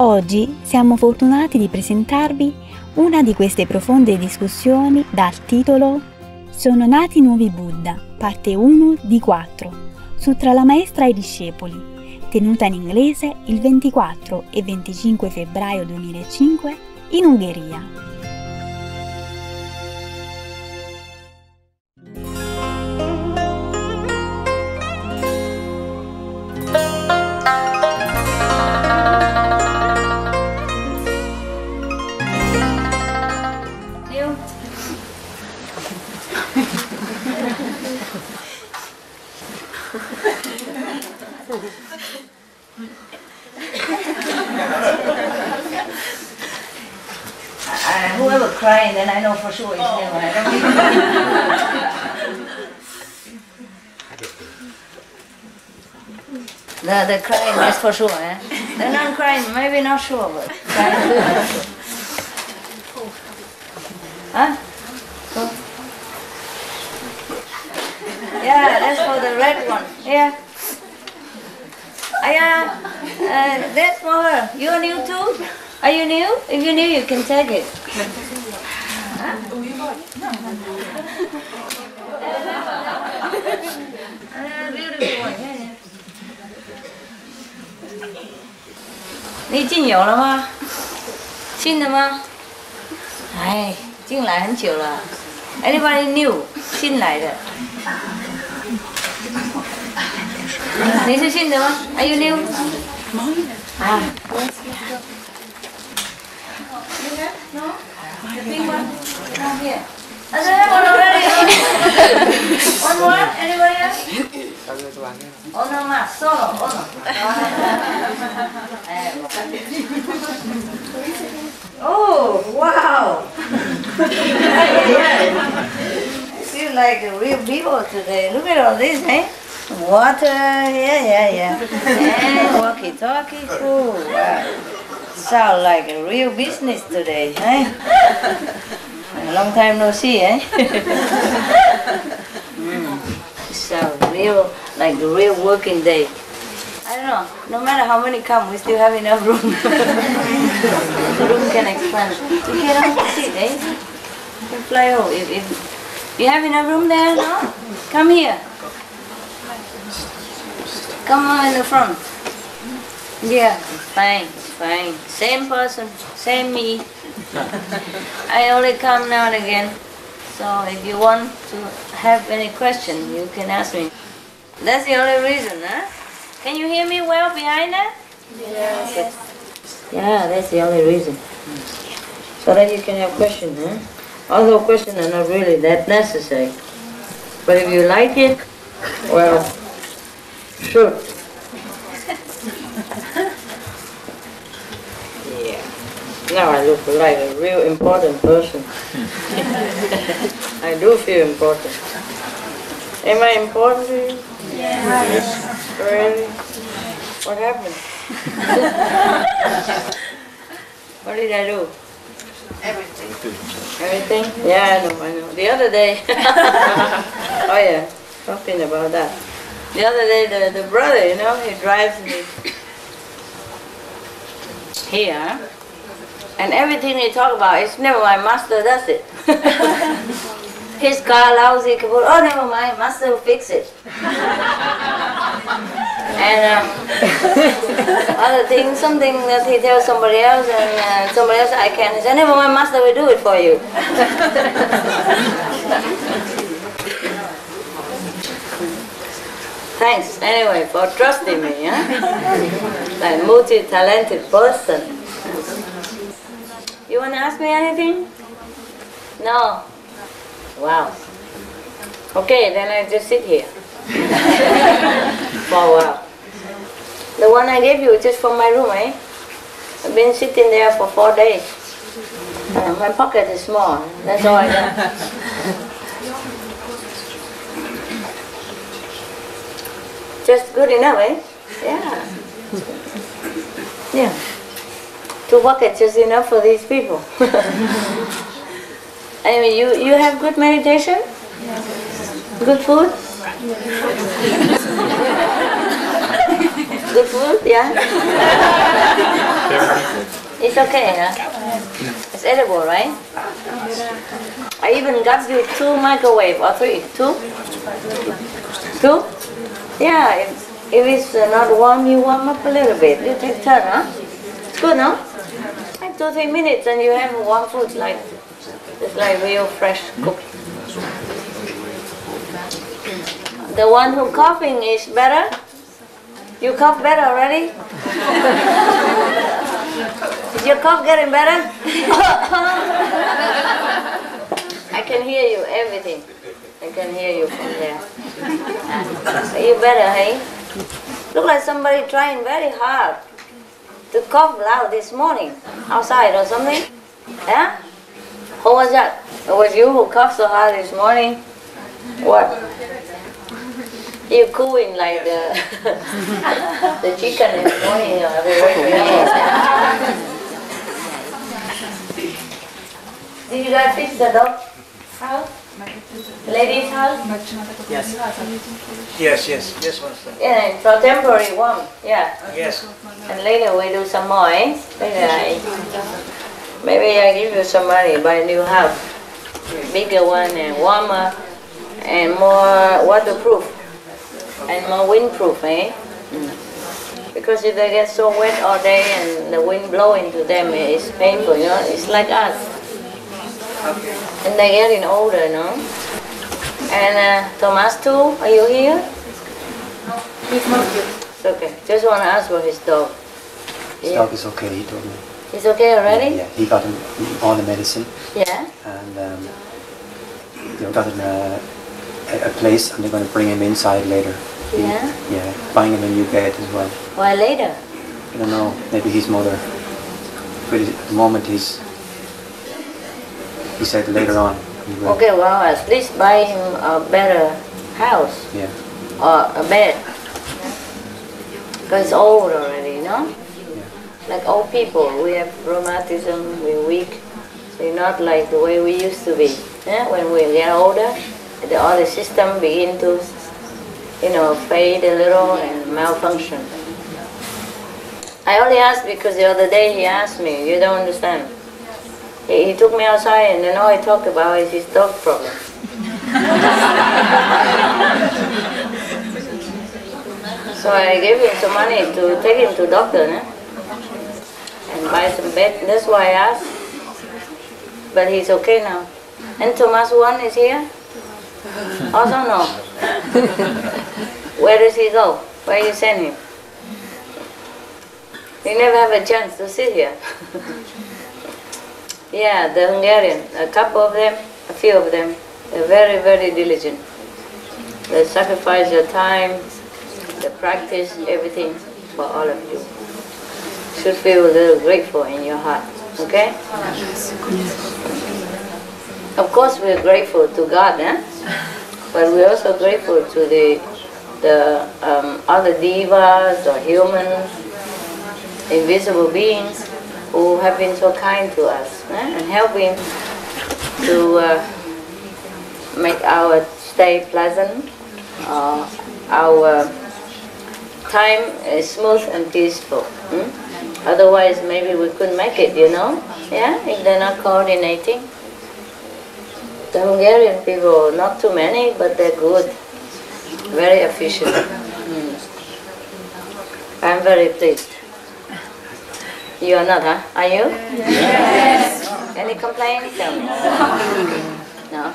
Oggi siamo fortunati di presentarvi una di queste profonde discussioni dal titolo Sono nati nuovi Buddha, parte 1 di 4, su tra la maestra e i discepoli, tenuta in inglese il 24 e 25 febbraio 2005 in Ungheria. Whoever crying, then I know for sure it's him. I don't the crying, that's for sure. Eh? The non-crying, maybe not sure, but crying. Huh? Oh. Yeah, that's for the red one. Yeah. That's for her. You're new too? Are you new? If you're new, you can take it. Huh? Beautiful one. Đi 进有了吗？新的吗？哎，进来很久了。Anybody new？ 新来的。你是新的吗 ？Are you new？ 啊。No? The big one? Not here. I have one already. One more? Anybody else? Oh no, ma. Solo. Oh no. Oh, wow. Feel like real people today. Look at all this, eh? Water, yeah. And walkie-talkie, cool. Wow. Sound like a real business today, eh? A long time no see, eh? Sound real, like a real working day. I don't know, no matter how many come, we still have enough room. The room can expand. You cannot sit, eh? You can fly home. If you have enough room there, no? Come here. Come on in the front. Yeah, fine. Fine. Same person, same me. I only come now and again. So if you want to have any question, you can ask me. That's the only reason, huh? Can you hear me well behind that? Yes. Yeah, that's the only reason. So that you can have questions, huh? Although questions are not really that necessary. But if you like it, well, sure. Now I look like a real important person. I do feel important. Am I important to you? Yes. Really? What happened? What did I do? Everything. Everything? Yeah, I know. The other day, oh yeah, talking about that. The other day, the brother, you know, he drives me here. And everything they talk about, it's never mind, master does it. His car lousy, oh never mind, master will fix it. And other things, something that he tells somebody else and somebody else I can, he says, never mind, master will do it for you. Thanks anyway for trusting me, huh? Like a multi-talented person. You want to ask me anything? No? Wow. Okay, then I just sit here for a while. The one I gave you is just from my room, eh? I've been sitting there for 4 days. My pocket is small, that's all I got. Just good enough, eh? Yeah. Yeah. 2 buckets is enough for these people. I mean, you have good meditation? Yes. Good food? Good food, yeah? It's okay, huh? It's edible, right? I even got you 2 microwave or 3. 2? 2? Yeah, if it's not warm, you warm up a little bit. You take turn, huh? It's good, no? Like 2-3 minutes and you have warm food, like it's like real fresh cooked. The one who coughing is better? You cough better already? Is your cough getting better? I can hear you, everything. I can hear you from there. Are you better, hey? Look like somebody trying very hard to cough loud this morning, outside or something. Yeah? Who was that? It was you who coughed so hard this morning? What? You cooing like the the chicken in the morning every Did you guys fix the dog house? Ladies' house? Yes. Yes. Master. Yeah, for temporary one. Yeah. Yes. And later we do some more, eh? Maybe I give you some money, buy a new house. Bigger one and warmer and more waterproof and more windproof, eh? Because if they get so wet all day and the wind blowing to them, it's painful, you know? It's like us. And they're getting older, no? And Thomas too, are you here? He's not here. It's okay. Just want to ask for his dog. His dog is okay, he told me. He's okay already? Yeah, he got him all the medicine. Yeah? And they got him a place and they're going to bring him inside later. Yeah? Yeah, buying him a new bed as well. Why later? I don't know, maybe his mother. But at the moment he said later on. He will. Okay, well, at least buy him a better house. Yeah. Or a bed. Because it's old already, you know? Yeah. Like old people, we have rheumatism, we're weak. We're not like the way we used to be. Yeah? When we get older, all the system begin to, fade a little and malfunction. I only asked because the other day he asked me, you don't understand. He took me outside and then all he talked about is his dog problem. So I gave him some money to take him to doctor, and buy some bed. That's why I asked. But he's okay now. And Thomas 1 is here? Also no. Where does he go? Where you send him? He never have a chance to sit here. Yeah, the Hungarian, a couple of them, a few of them, they're very, very diligent. They sacrifice their time, they practice everything for all of you. You should feel a little grateful in your heart, okay? Of course we're grateful to God, but we're also grateful to the other divas or humans, invisible beings who have been so kind to us and helping to make our stay pleasant, our time smooth and peaceful. Otherwise maybe we couldn't make it, you know? Yeah, if they're not coordinating. The Hungarian people, not too many, but they're good, very efficient. I'm very pleased. You are not, huh? Are you? Yes. Any complaints? No.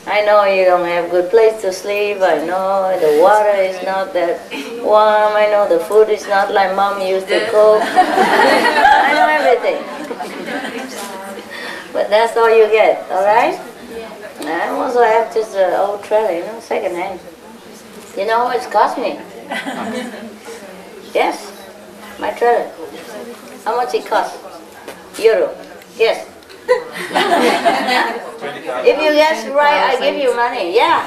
I know you don't have good place to sleep. I know the water is not that warm. I know the food is not like Mom used to cook. I know everything. But that's all you get, all right? I also have just an old trailer, second hand. You know how much it cost me? Yes, my trailer. How much it cost? Euro. Yes. If you guess right, I give you money. Yeah.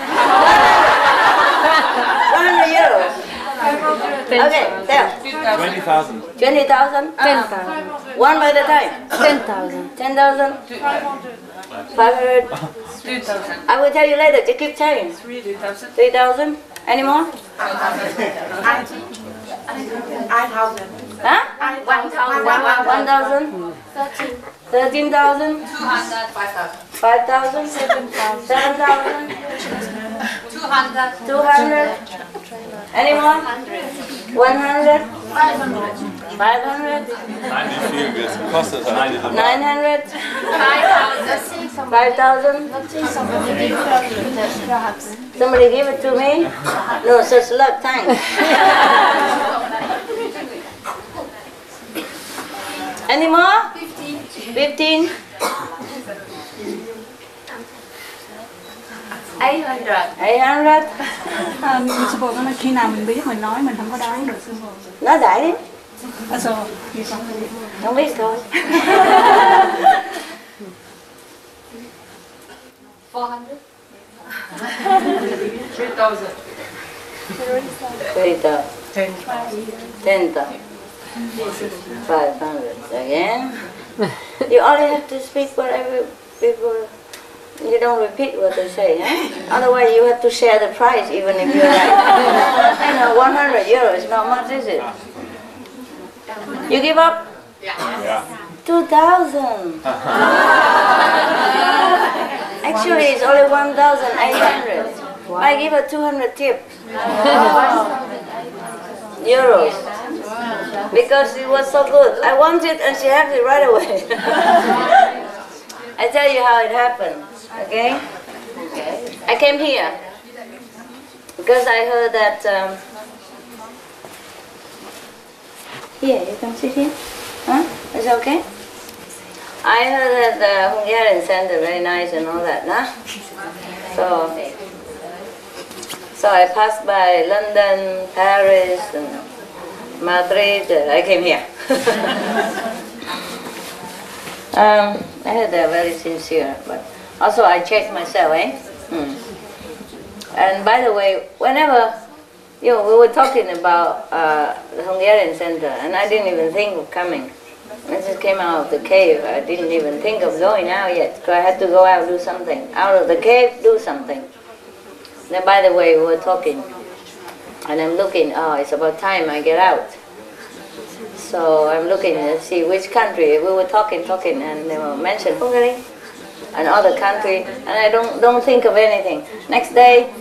100 euros. Okay, tell. 20,000. 20,000? 10,000. One by the time. 10,000. 10,000? 500? 2,000. I will tell you later. Just keep telling. 3,000. 3,000? Any more? 8,000. Huh? 1,000? 13,000? 5,000? 7,000? 200? Any more? 100? 500? 900? 5,000? Somebody give it to me? No such luck, thanks. Any more? 15? 800? Sư phụ nói khi nào mình biết mình nói mình không có đoán được sư phụ. Nói đại đi. Sư Không biết thôi. 400. 3,000. 10,000. 500 again. You only have to speak whatever people. You don't repeat what they say, eh? Otherwise you have to share the price even if you're like, 100 euros, not much, is it? You give up? Yeah. 2,000. Actually, it's only 1,800. I give her 200 tip. Euros. Because it was so good. I want it and she has it right away. I tell you how it happened, okay? I came here because I heard that... Here, you can sit here? Huh? Is it okay? I heard that the Hungarian center very nice and all that, nah? So I passed by London, Paris, and Madrid. I came here. I heard they're very sincere, but also I checked myself, eh? And by the way, whenever we were talking about the Hungarian center, and I didn't even think of coming. I just came out of the cave. I didn't even think of going out yet, so I had to go out and do something. Out of the cave, do something. Then, by the way, we were talking, and I'm looking. Oh, it's about time I get out. So I'm looking to see which country. We were talking, and they were mentioned Hungary and other country, and I don't think of anything. Next day,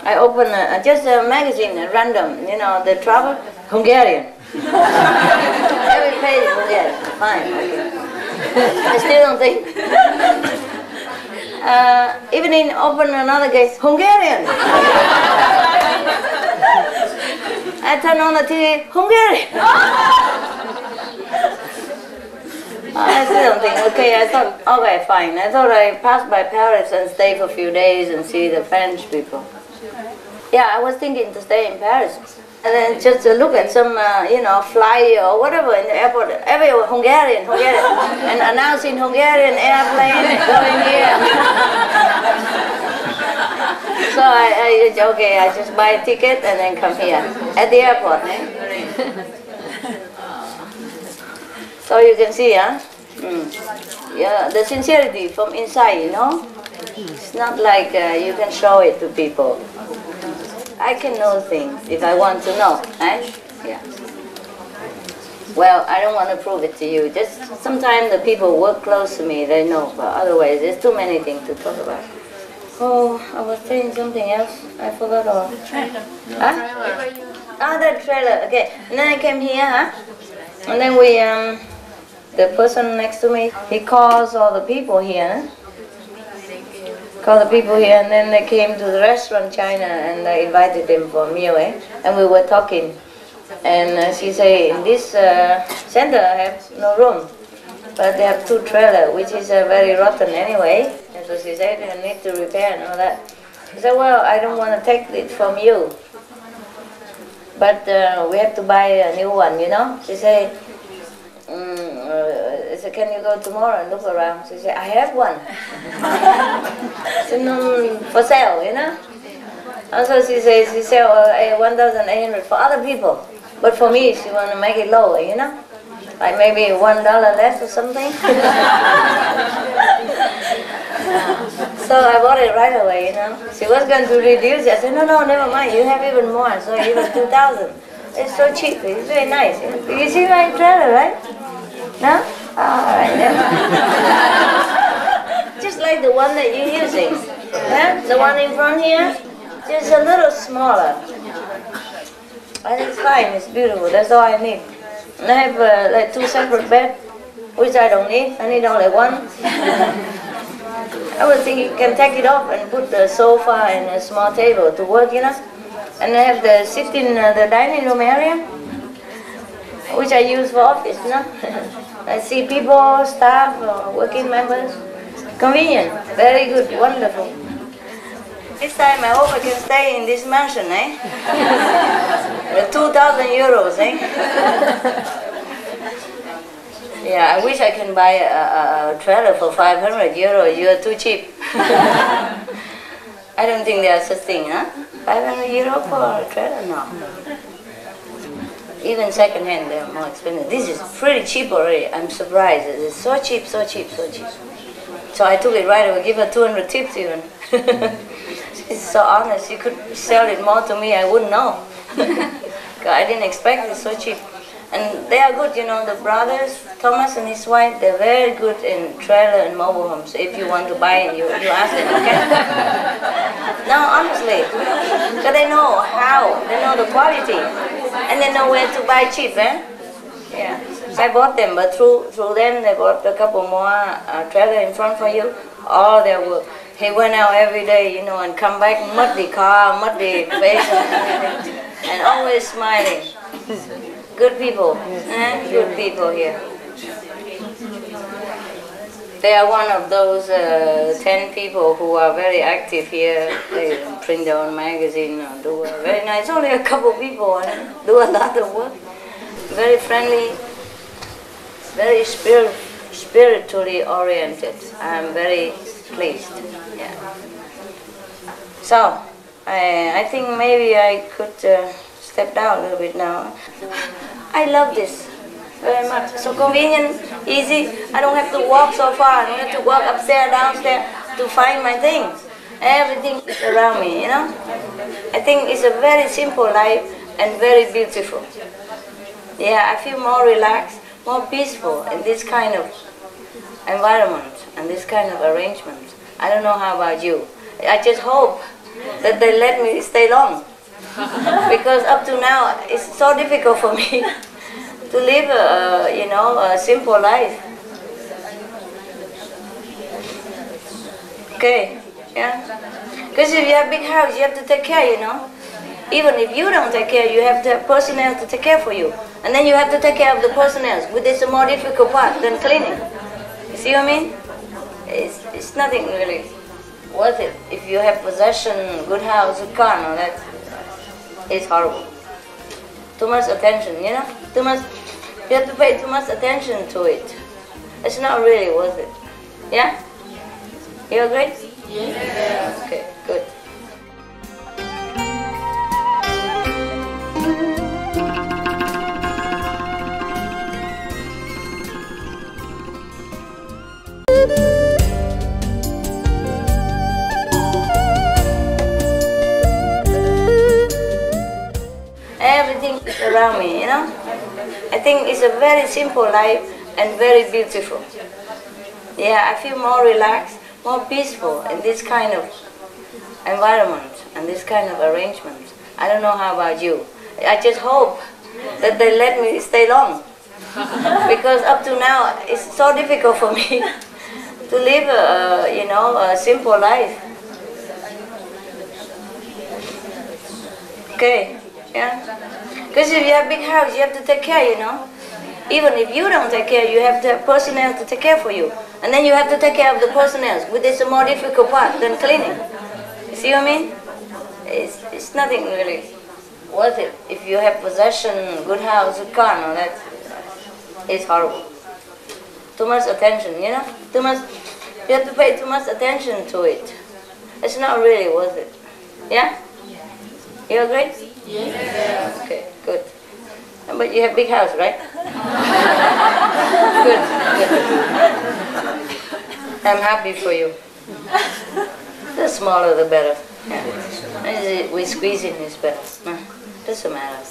I open just a magazine at random, the travel, Hungarian. Every page is Hungarian. Fine, okay. I still don't think. Evening, open another gate, Hungarian. I turn on the TV, Hungarian. I still don't think. Okay, I thought, okay, fine. I thought I passed by Paris and stay for a few days and see the French people. Yeah, I was thinking to stay in Paris. And then just to look at some, fly or whatever in the airport, everywhere Hungarian, and announcing Hungarian airplane going here. So I just buy a ticket and then come here at the airport. So you can see, huh? Yeah, the sincerity from inside, It's not like you can show it to people. I can know things if I want to know, eh? Yeah. Well, I don't want to prove it to you. Just sometimes the people work close to me, they know, but otherwise there's too many things to talk about. Oh, I was saying something else. I forgot all. Huh? Ah, that trailer. Okay. And then I came here, huh? And then we, the person next to me, he calls all the people here. And then they came to the restaurant China, and I invited them for a meal, and we were talking. And she said, in this center I have no room, but they have 2 trailers, which is very rotten anyway. And so she said, I need to repair and all that. I said, well, I don't want to take it from you, but we have to buy a new one, She said, I said, can you go tomorrow and look around? She said, I have one. I said, no, for sale, Also she said, 1,800 for other people. But for me, she want to make it lower, Like maybe $1 less or something. So I bought it right away, She was going to reduce it. I said, no, never mind. You have even more, so even 2,000. It's so cheap. It's very nice. You see my trailer, right? No? Alright then. Just like the one that you're using. Yeah? The one in front here, just a little smaller. And it's fine, it's beautiful, that's all I need. And I have like 2 separate beds, which I don't need. I need only one. I would think you can take it off and put the sofa and a small table to work, you know. And I have the the dining room area, which I use for office, you know. I see people, staff, working members. Convenient, very good, wonderful. This time I hope I can stay in this mansion, eh? With 2,000 euros, eh? Yeah, I wish I can buy a trailer for 500 euros. You are too cheap. I don't think there's such thing, huh? 500 euros for a trailer? No. Even second hand, they're more expensive. This is pretty cheap already. I'm surprised. It's so cheap, so cheap, so cheap. So I took it right away. Give her 200 tips even. She's so honest. You could sell it more to me. I wouldn't know. I didn't expect it so cheap. And they are good, you know, the brothers, Thomas and his wife, they're very good in trailer and mobile homes. If you want to buy it, you ask them, okay? No, honestly, because they know how, they know the quality, and they know where to buy cheap, eh? Yeah, so I bought them, but through them, they bought a couple more trailer in front for you. All their work. He went out every day, you know, and come back, muddy car, muddy face, and always smiling. Good people, good people here. They are one of those 10 people who are very active here. They print their own magazine, do very nice. Only a couple people and do a lot of work. Very friendly, very spiritually oriented. I'm very pleased. Yeah. So I think maybe I could step down a little bit now. I love this very much. So convenient, easy. I don't have to walk so far. I don't have to walk upstairs, downstairs to find my things. Everything is around me, you know. I think it's a very simple life and very beautiful. Yeah, I feel more relaxed, more peaceful in this kind of environment and this kind of arrangement. I don't know how about you. I just hope that they let me stay long. Because up to now, it's so difficult for me to live, you know, a simple life. Okay, yeah. Because if you have a big house, you have to take care, you know. Even if you don't take care, you have to have personnel to take care for you. And then you have to take care of the personnel, which is a more difficult part than cleaning. You see what I mean? It's nothing really worth it. If you have possession, good house, good car, no, that. It's horrible. Too much attention, you know? Too much. You have to pay too much attention to it. It's not really worth it. Yeah? You agree? Yeah. Okay, good. Everything is around me, you know. I think it's a very simple life and very beautiful. Yeah, I feel more relaxed, more peaceful in this kind of environment and this kind of arrangement. I don't know how about you. I just hope that they let me stay long. Because up to now, it's so difficult for me to live, you know, a simple life. Okay. Yeah? Because if you have a big house, you have to take care, you know. Even if you don't take care, you have to have personnel to take care for you. And then you have to take care of the personnel, which is a more difficult part than cleaning. You see what I mean? It's nothing really worth it. If you have possession, good house, good car, no, that is horrible. Too much attention, you know. Too much. You have to pay too much attention to it. It's not really worth it. Yeah? You agree? Yeah. Okay, good. But you have a big house, right? Good. I'm happy for you. The smaller the better. Yeah. We squeeze in is better. Doesn't matter.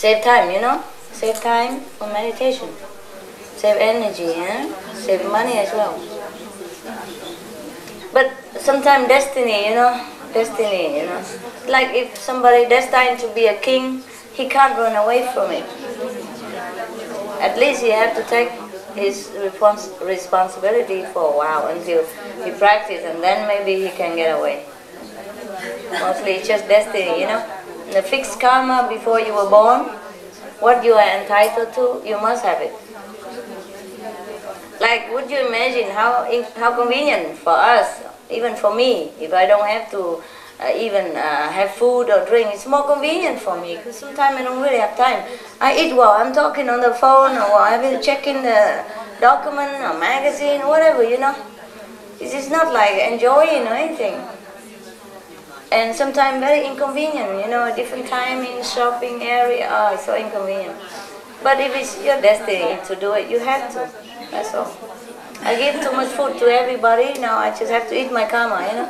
Save time, you know? Save time for meditation. Save energy, save money as well. But sometimes destiny, you know? Like if somebody destined to be a king, he can't run away from it. At least he has to take his responsibility for a while until he practices, and then maybe he can get away. Mostly it's just destiny, you know. The fixed karma before you were born, what you are entitled to, you must have it. Like, would you imagine how convenient for us, even for me, if I don't have to even have food or drink, it's more convenient for me, because sometimes I don't really have time. I eat while I'm talking on the phone, or while I've been checking the document or magazine or whatever, you know. It's not like enjoying or anything. And sometimes very inconvenient, you know, different timing, shopping area, it's so inconvenient. But if it's your destiny to do it, you have to, that's all. I give too much food to everybody, now I just have to eat my karma, you know.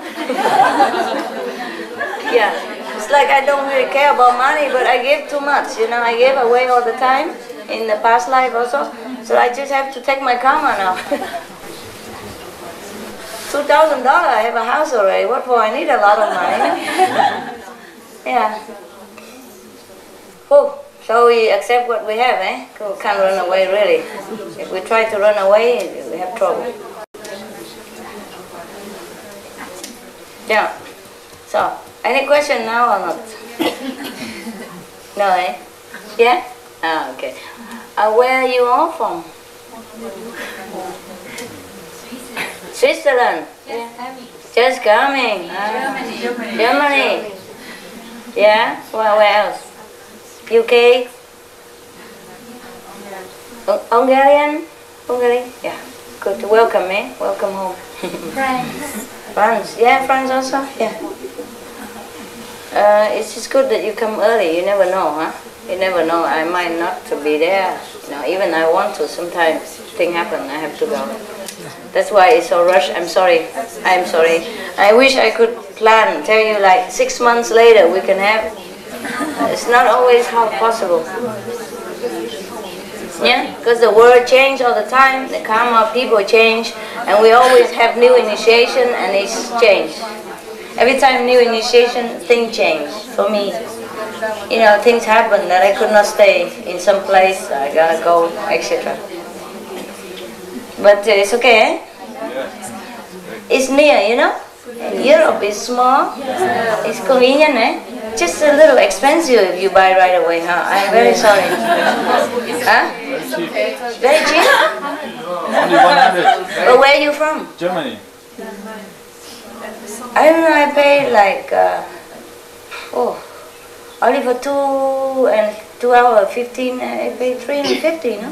Yeah, it's like I don't really care about money, but I give too much, you know. I gave away all the time, in the past life also, so I just have to take my karma now. $2,000, I have a house already, what for? I need a lot of money. Yeah. Oh, so we accept what we have, eh? We can't run away, really. If we try to run away, we have trouble. Yeah. So, any question now or not? No, eh? Yeah? Ah, okay. Where are you all from? Switzerland? Yeah. Just coming? Germany? Yeah? Well, where else? UK? Hungarian? Hungary? Yeah. Good. Welcome, eh? Welcome home. France. France? Yeah, France also? Yeah. It's just good that you come early. You never know, huh? You never know. I might not to be there. You know, even I want to. Sometimes things happen. I have to go. That's why it's so rushed. I'm sorry. I'm sorry. I wish I could plan. Tell you like 6 months later we can have. It's not always how possible. Yeah, because the world change all the time. The karma people change, and we always have new initiation, and it's changed. Every time new initiation, things change for me. You know, things happen that I could not stay in some place. I gotta go, etc. But it's okay, eh? It's near, you know? Europe is small, it's convenient, eh? Just a little expensive if you buy right away, huh? I'm very sorry. Huh? Very cheap? Only 100. But where are you from? Germany. I don't know, I paid like, only for 2 hours 15, I paid 350, no?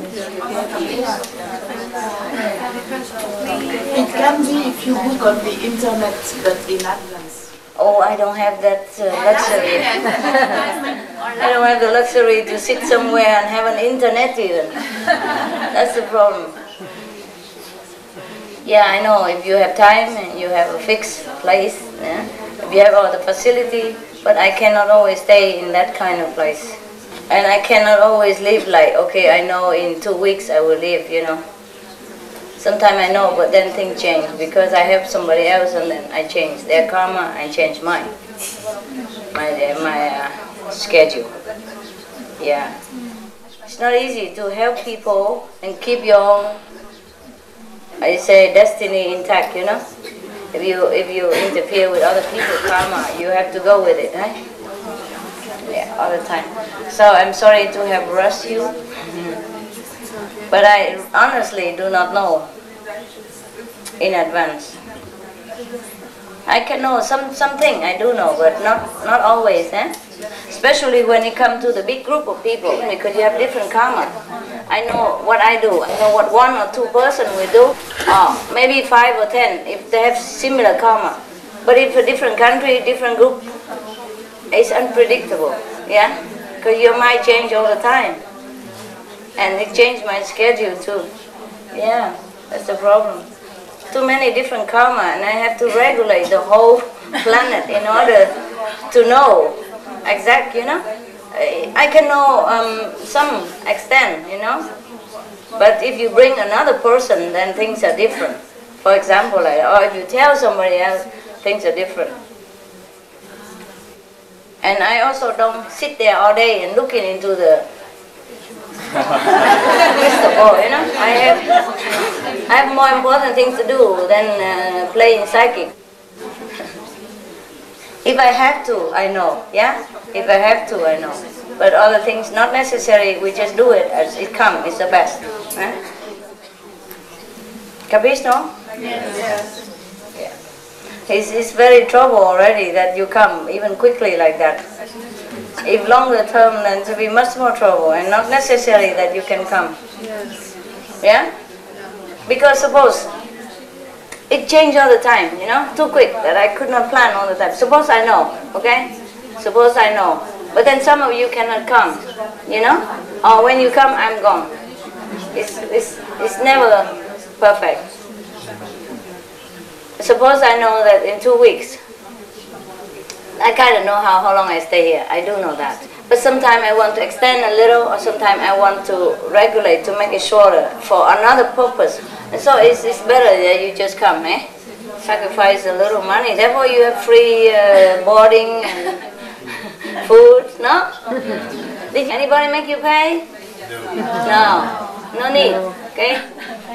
It can be if you book on the internet, but in advance. Oh, I don't have that luxury. I don't have the luxury to sit somewhere and have an internet even. That's the problem. Yeah, I know, if you have time and you have a fixed place, yeah? If you have all the facility, but I cannot always stay in that kind of place. And I cannot always live like, okay, I know in 2 weeks I will leave, you know. Sometimes I know, but then things change because I help somebody else and then I change their karma, I change mine. My schedule. Yeah. It's not easy to help people and keep your own, I say, destiny intact, you know. If you interfere with other people's karma, you have to go with it, right? Yeah, all the time. So I'm sorry to have rushed you, but I honestly do not know in advance. I can know something, I do know, but not always, eh? Especially when it comes to the big group of people, because you have different karma. I know what I do, I know what 1 or 2 person will do, maybe 5 or 10 if they have similar karma. But if a different country, different group, it's unpredictable, yeah? Because your mind change all the time. And it changed my schedule too. Yeah, that's the problem. Too many different karma, and I have to regulate the whole planet in order to know exact, you know? I can know some extent, you know. But if you bring another person, then things are different. For example, or if you tell somebody else, things are different. And I also don't sit there all day and looking into the crystal ball, you know. I have more important things to do than playing psychic. If I have to, I know, yeah? If I have to, I know. But other things, not necessary, we just do it as it comes, it's the best. Capiche, no? Yes. Yeah. It's very trouble already that you come even quickly like that. If longer term, then to be much more trouble, and not necessary that you can come. Yes. Yeah? Because suppose it changes all the time, you know, too quick that I could not plan all the time. Suppose I know, okay? Suppose I know. But then some of you cannot come, you know? Or when you come, I'm gone. It's never perfect. Suppose I know that in 2 weeks, I kind of know how long I stay here. I do know that. But sometimes I want to extend a little, or sometimes I want to regulate to make it shorter for another purpose. And so it's better that you just come, eh? Sacrifice a little money. Therefore you have free boarding and food, no? Did anybody make you pay? No. No need, okay?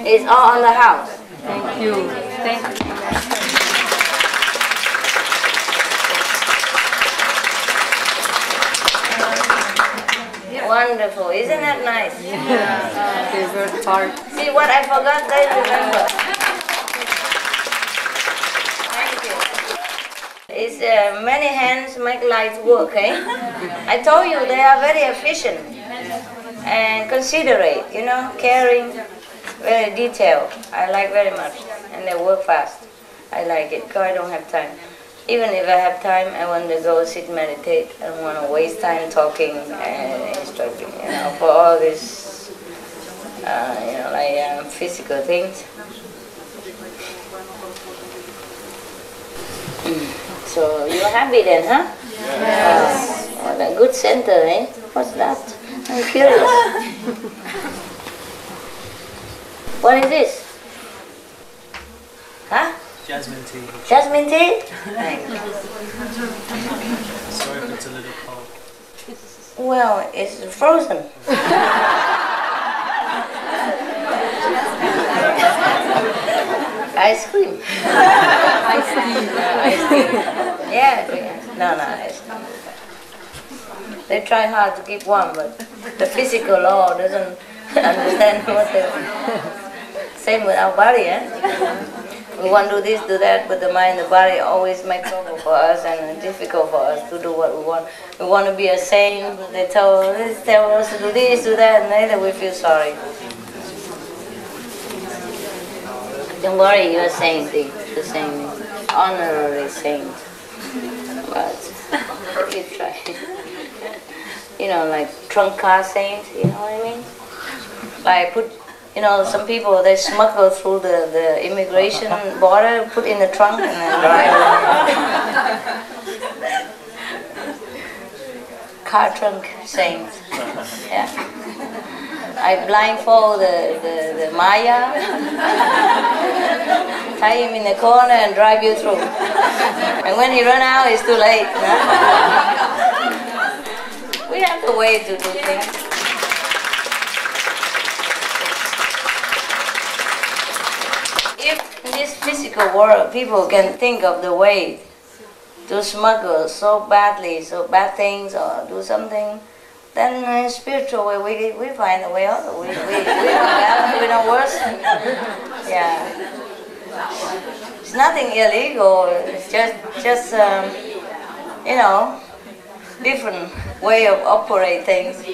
It's all on the house. Thank you. Thank you. Wonderful, isn't that nice? Yeah. They worked hard. See what I forgot, they remember. Thank you. It's many hands make light work, eh? I told you they are very efficient and considerate, you know, caring, very detailed. I like very much, and they work fast. I like it because I don't have time. Even if I have time, I want to go sit meditate. I don't want to waste time talking and instructing, you know, for all this, you know, like physical things. So you're happy then, huh? Yes. What a good center, eh? What's that? I'm curious. What is this? Huh? Jasmine tea. Jasmine tea? Thank you. Sorry if it's a little cold. Well, it's frozen. Ice cream. Ice cream. Ice cream. Yeah. No, ice cream. They try hard to keep warm, but the physical law doesn't understand what they same with our body, eh? We want to do this, do that, but the mind, the body always make trouble for us and difficult for us to do what we want. We want to be a saint, but they tell us to do this, do that, and later we feel sorry. Don't worry, you're a saint, the saint, honorary saint. But you try. You know, like trunk car saint, you know what I mean? Like you know, some people, they smuggle through the immigration border, put in the trunk, and then drive. Car trunk saint. Yeah. I blindfold the Maya, tie him in the corner and drive you through. And when he run out, it's too late. No? We have the way to do things. If in this physical world people can think of the way to smuggle so badly, so bad things, or do something, then in spiritual way we find a way out. We don't bad, we don't worse. Yeah. It's nothing illegal. It's just you know, different way of operate things.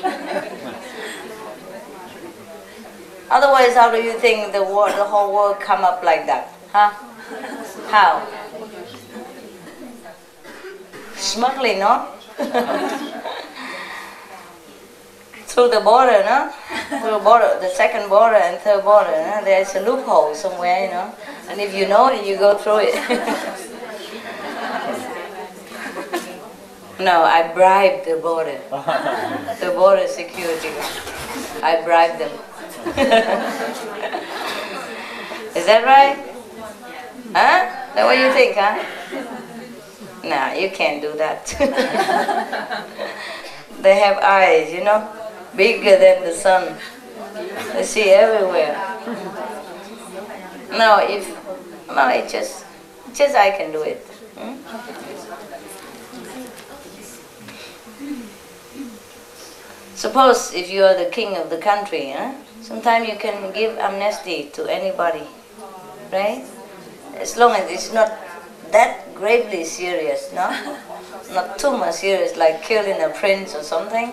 Otherwise, how do you think the whole world come up like that? Huh? How? Smuggling, no? Through the border, no? Through border, the second border and third border, no? There's a loophole somewhere, you know? And if you know it, you go through it. No, I bribed the border. The border security. I bribed them. Is that right? Huh? That's what you think, huh? No, you can't do that. They have eyes, you know, bigger than the sun. They see everywhere. No, it's just I can do it. Hmm? Suppose if you are the king of the country, sometimes you can give amnesty to anybody, right? As long as it's not that gravely serious, no? Not too much serious, like killing a prince or something,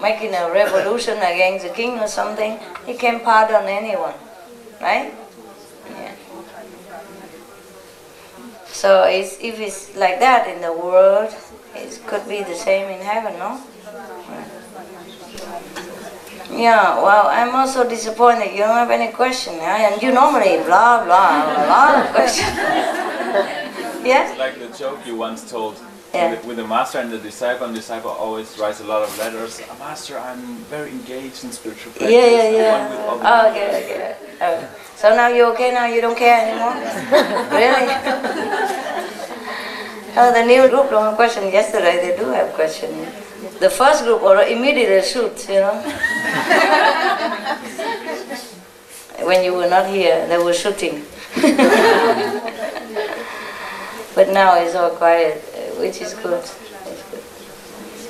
making a revolution against the king or something. He can pardon anyone, right? Yeah. So if it's like that in the world, it could be the same in heaven, no? Yeah, well, I'm also disappointed you don't have any question, and you normally blah blah, a lot of questions. Yeah? It's like the joke you once told. Yeah. With the master and the disciple always writes a lot of letters. Master, I'm very engaged in spiritual practice. Yeah. Oh, okay. So now you're okay now? You don't care anymore? Really? Oh, the new group don't have questions. Yesterday they do have questions. The first group immediately shoot, you know. When you were not here, they were shooting. But now it's all quiet, which is good.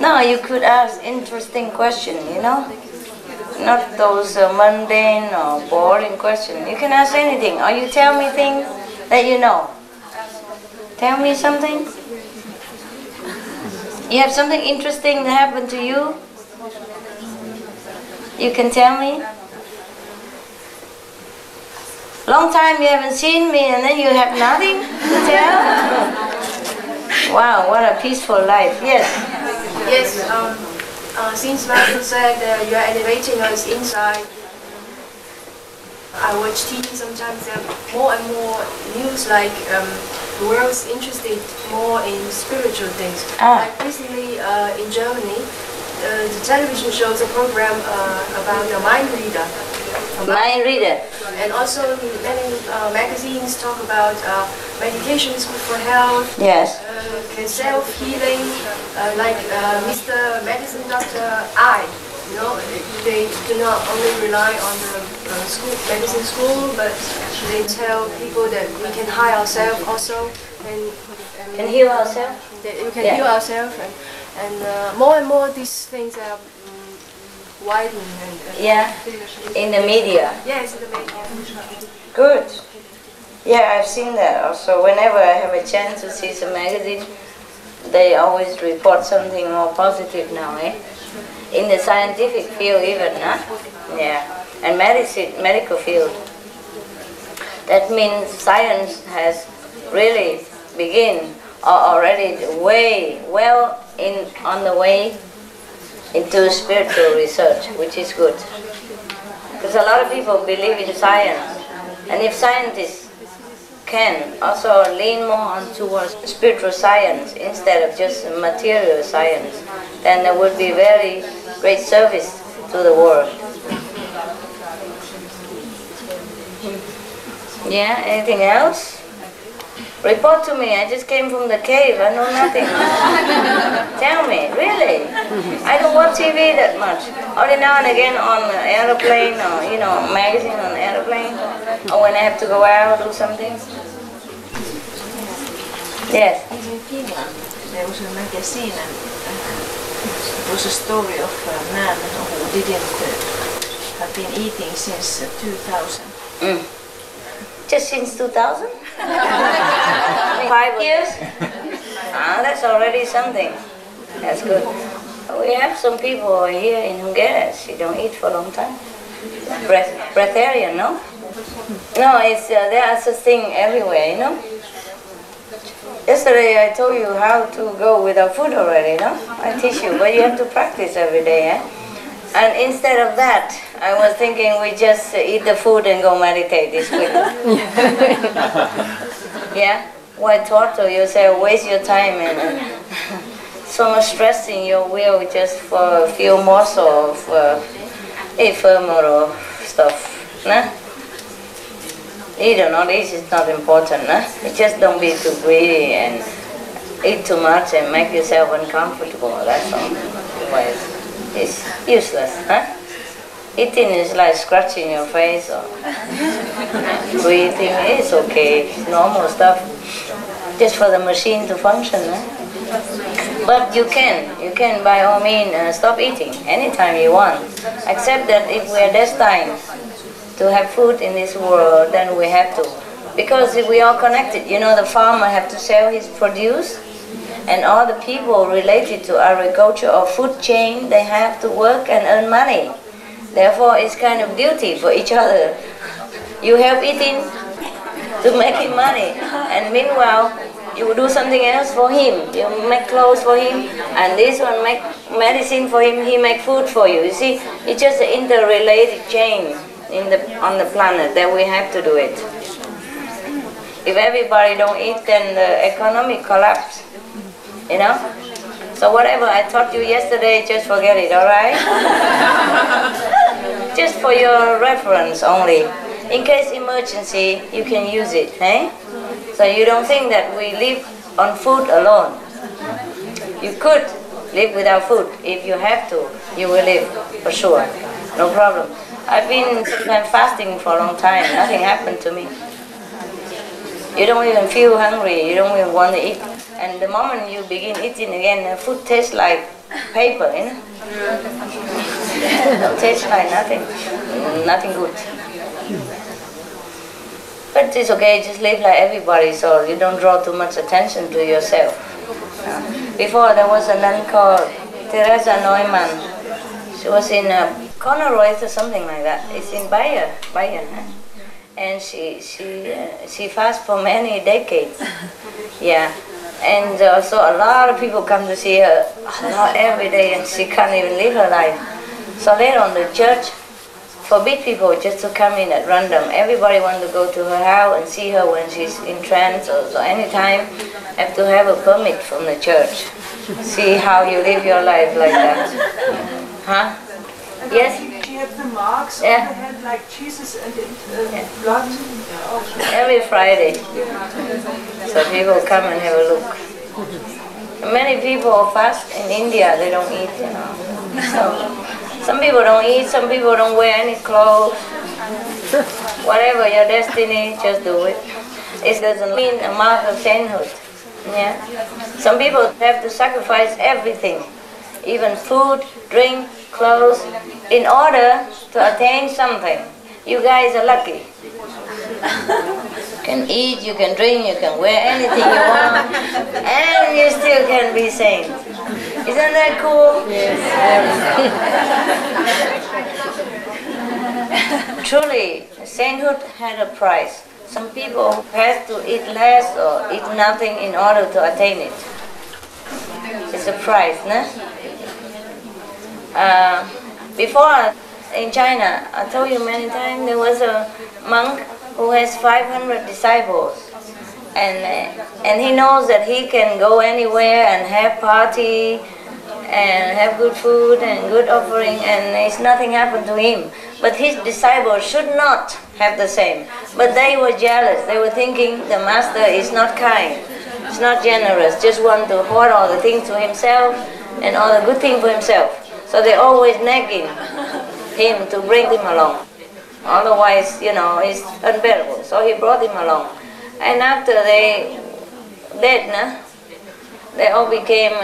No, you could ask interesting questions, you know. Not those mundane or boring questions. You can ask anything, or you tell me things that you know. Tell me something. You have something interesting that happened to you? You can tell me? Long time you haven't seen me and then you have nothing to tell? Wow, what a peaceful life. Yes? Yes, since Master said you are elevating us inside, I watch TV sometimes. There are more and more news like the world's interested more in spiritual things. Like recently in Germany, the television shows a program about a mind reader. Mind reader. And also many magazines talk about meditation is good for health. Yes. Self-healing, like Mr. Medicine Dr. I. You know, they do not only rely on the medicine school, but they tell people that we can heal ourselves also. And can heal ourselves? We can heal ourselves. And more and more these things are widening. In the media. Yes, in the media. Good. Yeah, I've seen that also. Whenever I have a chance to see some magazine, they always report something more positive now, in the scientific field even, Yeah. And medical field. That means science has really begun or already on the way into spiritual research, which is good. Because a lot of people believe in science, and if scientists can also lean more on towards spiritual science instead of just material science, then there would be very great service to the world. Yeah, anything else? Report to me, I just came from the cave, I know nothing. Tell me, really? I don't watch TV that much. Only now and again on an aeroplane or, magazine on an aeroplane. Or when I have to go out or do something. Yes? In Finland, there was a magazine and it was a story of a man who didn't have been eating since 2000. Just since 2000? 5 years? That's already something. That's good. We have some people here in Hungary, they don't eat for a long time. Breatharian, no? No, there are such things everywhere, Yesterday I told you how to go without food already, I teach you, but you have to practice every day, And instead of that, I was thinking we just eat the food and go meditate this week. Yeah? why torture yourself, waste your time and so much stressing your will just for a few morsels of ephemeral stuff, nah? Eat or not eat is not important, nah? Just don't be too greedy and eat too much and make yourself uncomfortable, that's all. Otherwise, it's useless, huh? Eating is like scratching your face or breathing is okay, it's normal stuff, just for the machine to function, huh? But you can by all means stop eating anytime you want, except that if we are destined to have food in this world, then we have to. Because we are connected, you know, the farmer have to sell his produce, and all the people related to agriculture or food chain, they have to work and earn money. Therefore, it's kind of duty for each other. You help eating to make him money, and meanwhile, you do something else for him. You make clothes for him, and this one make medicine for him, he make food for you. You see, it's just an interrelated chain on the planet that we have to do it. If everybody don't eat, then the economy collapse, you know? So whatever I taught you yesterday, just forget it, all right? Just for your reference only. In case emergency, you can use it, eh? So you don't think that we live on food alone. You could live without food. If you have to, you will live, for sure. No problem. I've been fasting for a long time. Nothing happened to me. You don't even feel hungry. You don't even want to eat. And the moment you begin eating again, the food tastes like paper, you know? It tastes like nothing. Nothing good. But it's okay, just live like everybody, so you don't draw too much attention to yourself. Before there was a nun called Teresa Neumann. She was in Conoroy or something like that. It's in Bayern, huh? And she fasted for many decades. Yeah. And so a lot of people come to see her every day, and she can't even live her life. So later on, the church forbid people just to come in at random. Everybody wants to go to her house and see her when she's in trance, or so anytime have to have a permit from the church. See how you live your life like that. Huh? Yes? She had the marks on Yeah. her head like Jesus and blood. Every Friday. So people come and have a look. Many people fast in India, they don't eat, you know. So, some people don't eat, some people don't wear any clothes. Whatever your destiny, just do it. It doesn't mean a mark of sainthood. Yeah. Some people have to sacrifice everything, even food, drink, clothes, in order to attain something. You guys are lucky. You can eat, you can drink, you can wear anything you want, and you still can be saint. Isn't that cool? Yes. Truly, sainthood had a price. Some people have to eat less or eat nothing in order to attain it. It's a price, no? Before, in China, I told you many times, there was a monk who has 500 disciples. And he knows that he can go anywhere and have party and have good food and good offering, and it's nothing happened to him. But his disciples should not have the same. But they were jealous. They were thinking the master is not kind, is not generous, just want to hoard all the things to himself and all the good things for himself. So they always nagging him to bring him along. Otherwise, you know, it's unbearable. So he brought him along. And after they dead, no? They all became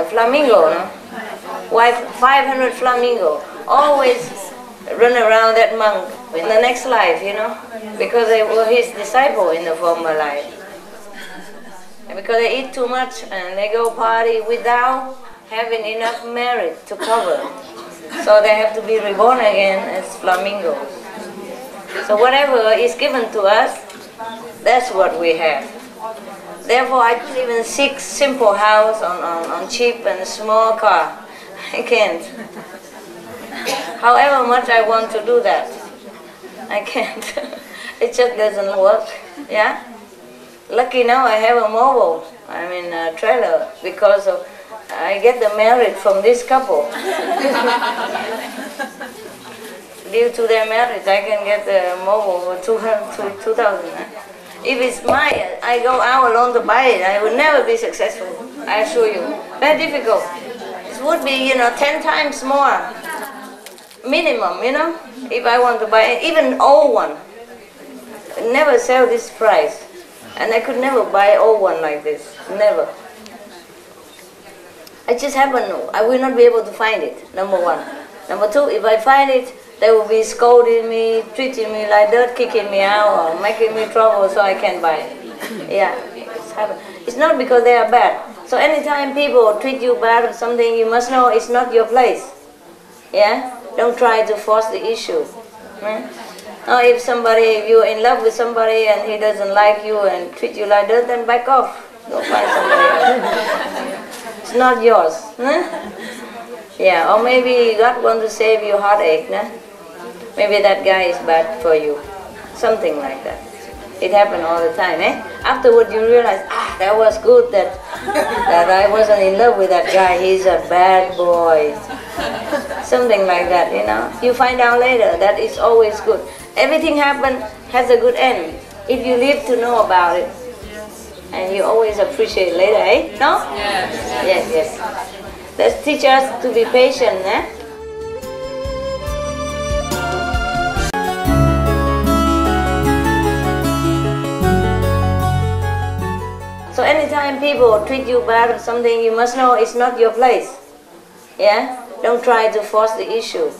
flamingo, no? 500 flamingo. Always run around that monk in the next life, you know? Because they were his disciple in the former life. And because they eat too much and they go party without having enough merit to cover. So they have to be reborn again as flamingos. So whatever is given to us, that's what we have. Therefore, I can't even seek simple house on cheap and small car. I can't. However much I want to do that, I can't. It just doesn't work. Yeah? Lucky now I have a mobile, I mean a trailer, because of I get the merit from this couple. Due to their marriage, I can get the mobile for 2,000. If it's mine, I go out alone to buy it, I would never be successful, I assure you. Very difficult. It would be, 10 times more minimum, if I want to buy it, even old one. Never sell this price. And I could never buy old one like this, never. I just happen, I will not be able to find it, number one. Number two, if I find it, they will be scolding me, treating me like dirt, kicking me out, or making me trouble so I can't buy it. Yeah, it's happened. It's not because they are bad. So anytime people treat you bad or something, you must know it's not your place. Yeah? Don't try to force the issue. Or if you're in love with somebody and he doesn't like you and treat you like dirt, then back off. Go find somebody else. It's not yours. Yeah, or maybe God wants to save your heartache. Maybe that guy is bad for you. Something like that. It happened all the time. Afterward you realize, that was good that I wasn't in love with that guy. He's a bad boy. Something like that, You find out later that it's always good. Everything has a good end. If you live to know about it. And you always appreciate later, No? Yes. Yes. Let's teach us to be patient, So anytime people treat you bad or something, you must know it's not your place. Yeah? Don't try to force the issue.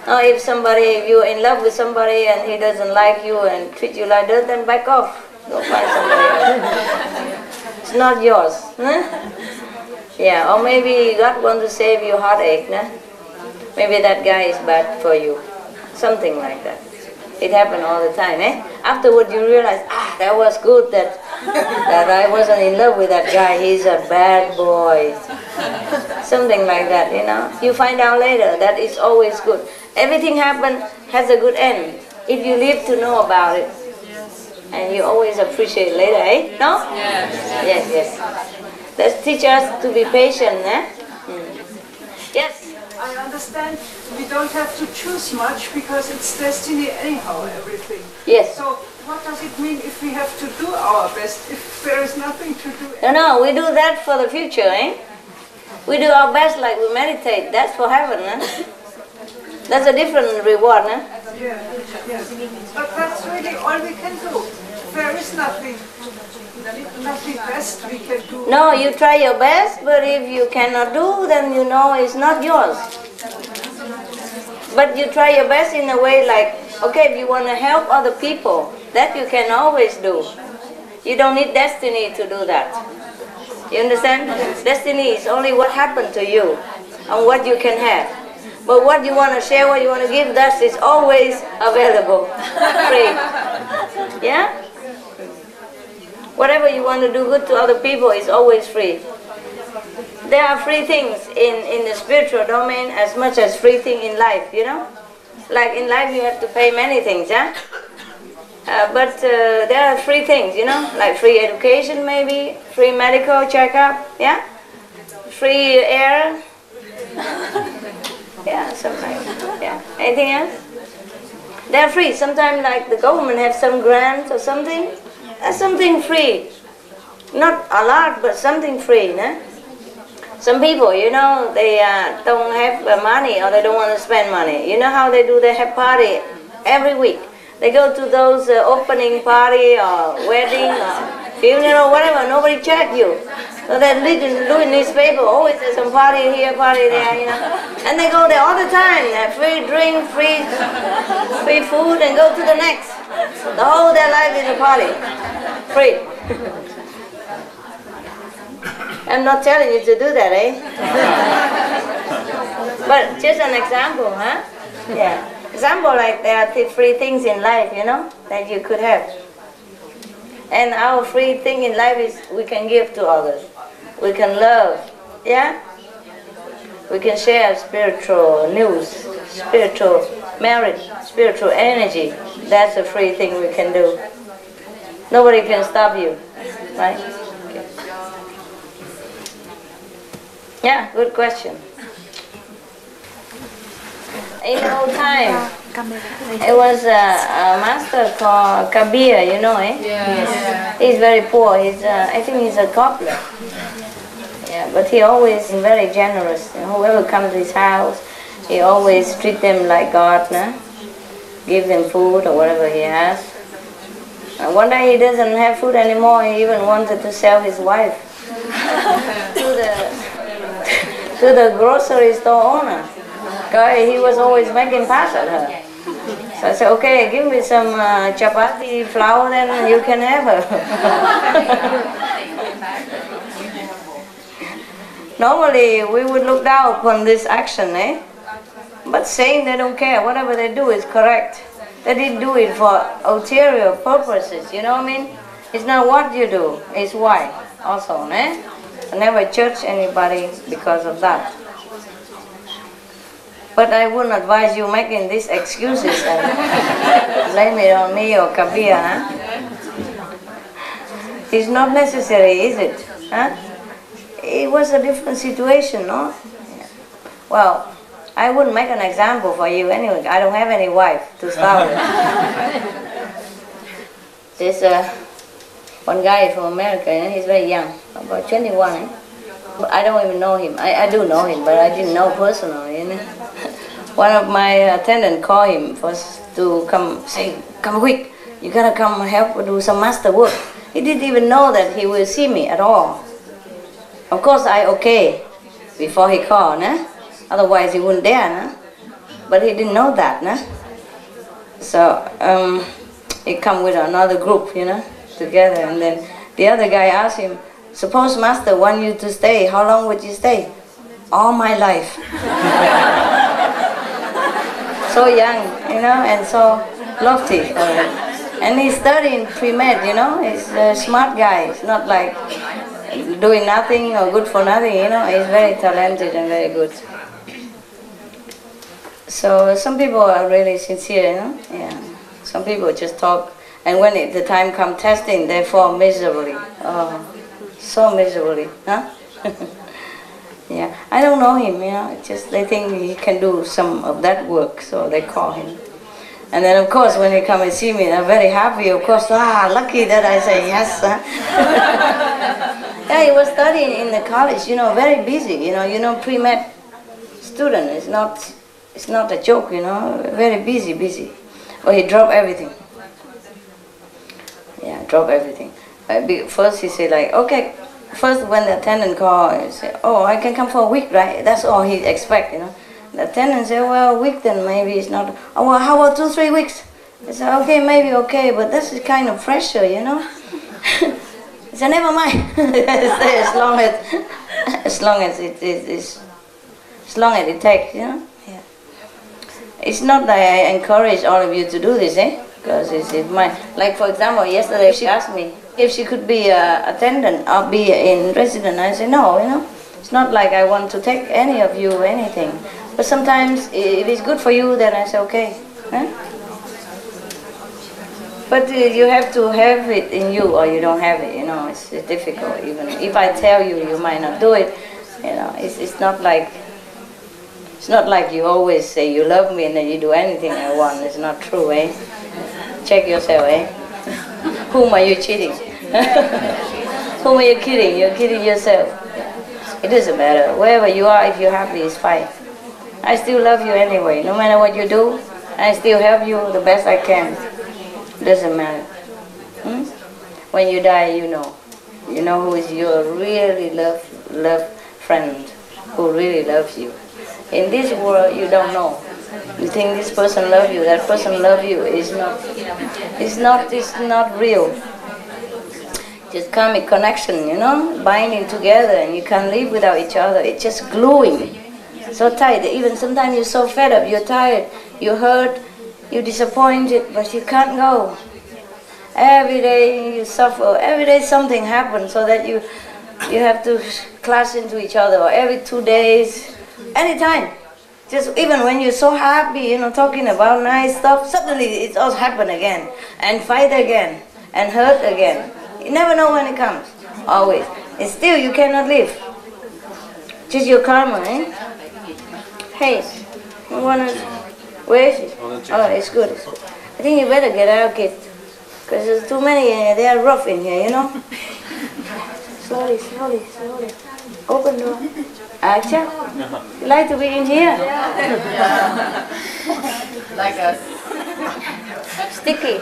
Or if you're in love with somebody and he doesn't like you and treat you like dirt, then back off. Go find somebody else. It's not yours. Yeah, or maybe God wants to save your heartache. Maybe that guy is bad for you. Something like that. It happened all the time. Afterward you realize, that was good that I wasn't in love with that guy. He's a bad boy. Something like that, You find out later that it's always good. Everything has a good end. If you live to know about it. And you always appreciate later, No? Yes. Let's teach us to be patient, Yes? I understand we don't have to choose much because it's destiny anyhow, everything. Yes. So what does it mean if we have to do our best, if there is nothing to do? No, we do that for the future, We do our best like we meditate, that's for heaven, That's a different reward, Yeah. But that's really all we can do. There is nothing best we can do. No, you try your best, but if you cannot do, then you know it's not yours. But you try your best in a way like, okay, if you want to help other people, that you can always do. You don't need destiny to do that. You understand? Destiny is only what happened to you and what you can have. But what you want to share, what you want to give, that is always available, free. Yeah? Whatever you want to do good to other people is always free. There are free things in the spiritual domain as much as free thing in life, Like in life you have to pay many things, but there are free things, Like free education maybe, free medical checkup, Free air. Something like that, Anything else? They're free. Sometimes like the government have some grant or something. That's something free. Not a lot, but something free, Some people, they don't have money or they don't want to spend money. You know how they do? They have party every week. They go to those opening party or wedding or funeral, whatever. Nobody check you. So they do in newspaper, always there's some party here, party there, And they go there all the time. They have free drink, free food, and go to the next. The whole their life is a party. Free. I'm not telling you to do that, But just an example, Yeah. Example like there are free things in life, that you could have. And our free thing in life is we can give to others. We can love, We can share spiritual news, spiritual merit, spiritual energy. That's a free thing we can do. Nobody can stop you, right? Okay. Yeah, good question. In old time, it was a master called Kabir, you know, eh? Yeah. He's very poor. I think he's a cobbler. Yeah, but he always is very generous. Whoever comes to his house, he always treat them like God, nah? Give them food or whatever he has. And one day he doesn't have food anymore. He even wanted to sell his wife to the grocery store owner. Because he was always making pass at her. So I said, okay, give me some chapati flour, then you can have her. Normally, we would look down upon this action, eh? But saying they don't care, whatever they do is correct. They didn't do it for ulterior purposes, you know what I mean? It's not what you do, it's why also, eh? I never judge anybody because of that. But I wouldn't advise you making these excuses and blame it on me or Kabir, huh? It's not necessary, is it? Huh? It was a different situation, no? Yeah. Well, I wouldn't make an example for you anyway. I don't have any wife to start with. There's one guy from America, and he's very young, about 21. Eh? I don't even know him. I do know him, but I didn't know personally. You know? One of my attendants called him to come, say, come quick, you gotta come help do some master work. He didn't even know that he will see me at all. Of course, I okay before he called, nah? Otherwise he wouldn't dare, nah? But he didn't know that, nah? So he come with another group, you know, together, and then the other guy asked him, suppose master want you to stay, how long would you stay? All my life. So young, you know, and so lofty. And he's studying pre-med, you know, he's a smart guy. It's not like doing nothing or good for nothing, you know, he's very talented and very good. So some people are really sincere, you know, yeah. Some people just talk, and when the time comes testing, they fall miserably. Oh, so miserably, huh? Yeah, I don't know him, you know, just they think he can do some of that work, so they call him. And then of course when they come and see me, they're very happy, of course, lucky that I say yes. Huh? Yeah, he was studying in the college, you know, very busy, you know, pre-med student, it's not a joke, you know, very busy. Well, he dropped everything. Yeah, dropped everything. First he said like, okay, first when the attendant called, he said, oh, I can come for a week, right? That's all he expect, you know. The attendant said, well, a week then maybe it's not, oh, well, how about 2-3 weeks? He said, okay, maybe okay, but this is kind of pressure, you know. He said, never mind. as long as it takes, you know. Yeah. It's not that I encourage all of you to do this, eh? Because it's my, like for example, yesterday she asked me if she could be an attendant or be in resident. I said, no, you know, it's not like I want to take any of you anything. But sometimes if it's good for you, then I say, okay. Huh? But you have to have it in you or you don't have it, you know, it's difficult. Even if I tell you, you might not do it, you know, it's not like you always say you love me and then you do anything I want. It's not true, eh? Check yourself, eh? Whom are you cheating? Whom are you kidding? You're kidding yourself. It doesn't matter. Wherever you are, if you're happy, it's fine. I still love you anyway. No matter what you do, I still help you the best I can. It doesn't matter. When you die, you know. You know who is your really love friend, who really loves you. In this world, you don't know. You think this person loves you, that person loves you. It's not real. Just karmic connection, you know, binding together, and you can't live without each other. It's just gluing. So tight. Even sometimes you're so fed up, you're tired, you're hurt, you're disappointed, but you can't go. Every day you suffer. Every day something happens, so that you have to clash into each other. Or every 2 days. Anytime. Just even when you're so happy, you know, talking about nice stuff, suddenly it all happen again. And fight again. and hurt again. You never know when it comes, always. And still you cannot live. Just your karma, eh? Hey, where is it? Oh, it's good. I think you better get out, kid. Because there's too many in here. They are rough in here, you know? Slowly, slowly, slowly. Open door. Acha, you like to be in here? Yeah. Like us. Sticky.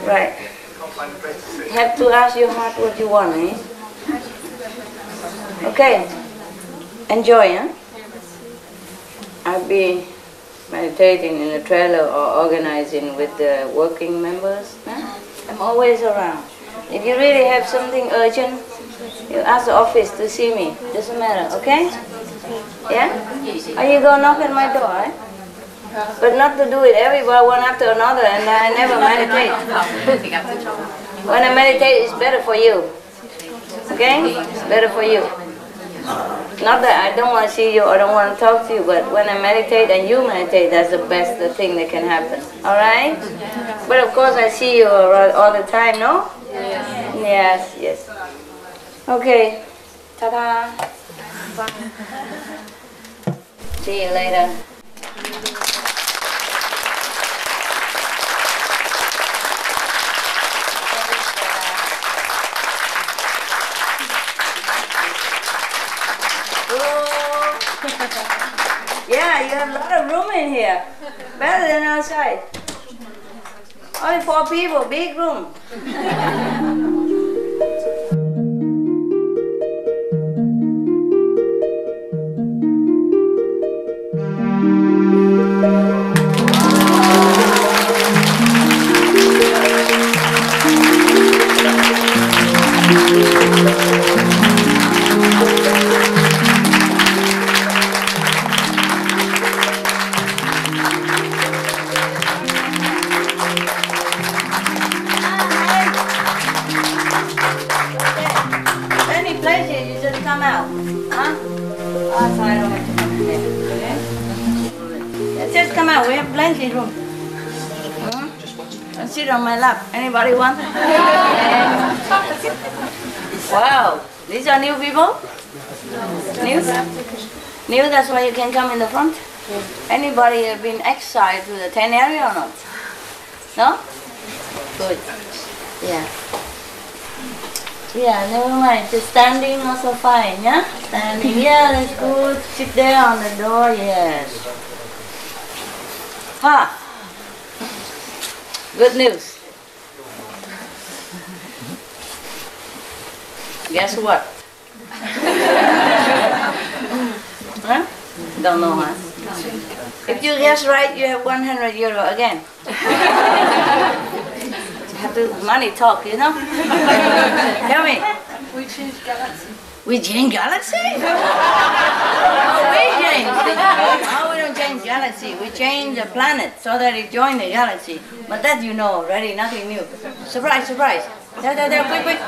Right. Have to ask your heart what you want, eh? Okay. Enjoy, huh? I'll be meditating in the trailer or organizing with the working members. Huh? I'm always around. If you really have something urgent, you ask the office to see me. Doesn't matter, okay? Yeah? Or you go knock on my door, eh? But not to do it everywhere, one after another, and I never meditate. When I meditate, it's better for you. Okay? It's better for you. Not that I don't want to see you or don't want to talk to you, but when I meditate and you meditate, that's the best thing that can happen. Alright? But of course I see you all the time, no? Yes, yes. Okay. Ta-da. See you later. Yeah, you have a lot of room in here. Better than outside. Only 4 people, big room. We have plenty room. And sit on my lap. Anybody want? Wow, these are new people? New? New, that's why you can come in the front? Anybody have been exiled to the 10 area or not? No? Good. Yeah. Yeah, never mind. Just standing also fine, yeah? Standing, yeah, that's good. Sit there on the door, yes. Ha! Good news. Guess what? Huh? Don't know, huh? If you guess right, you have 100 euro again. You have to money talk, you know? Tell me. We change galaxy. We change galaxy? Oh, we change. Oh, we don't change galaxy. We change the planet so that it join the galaxy. But that you know already, nothing new. Surprise, surprise. There, quick, quick.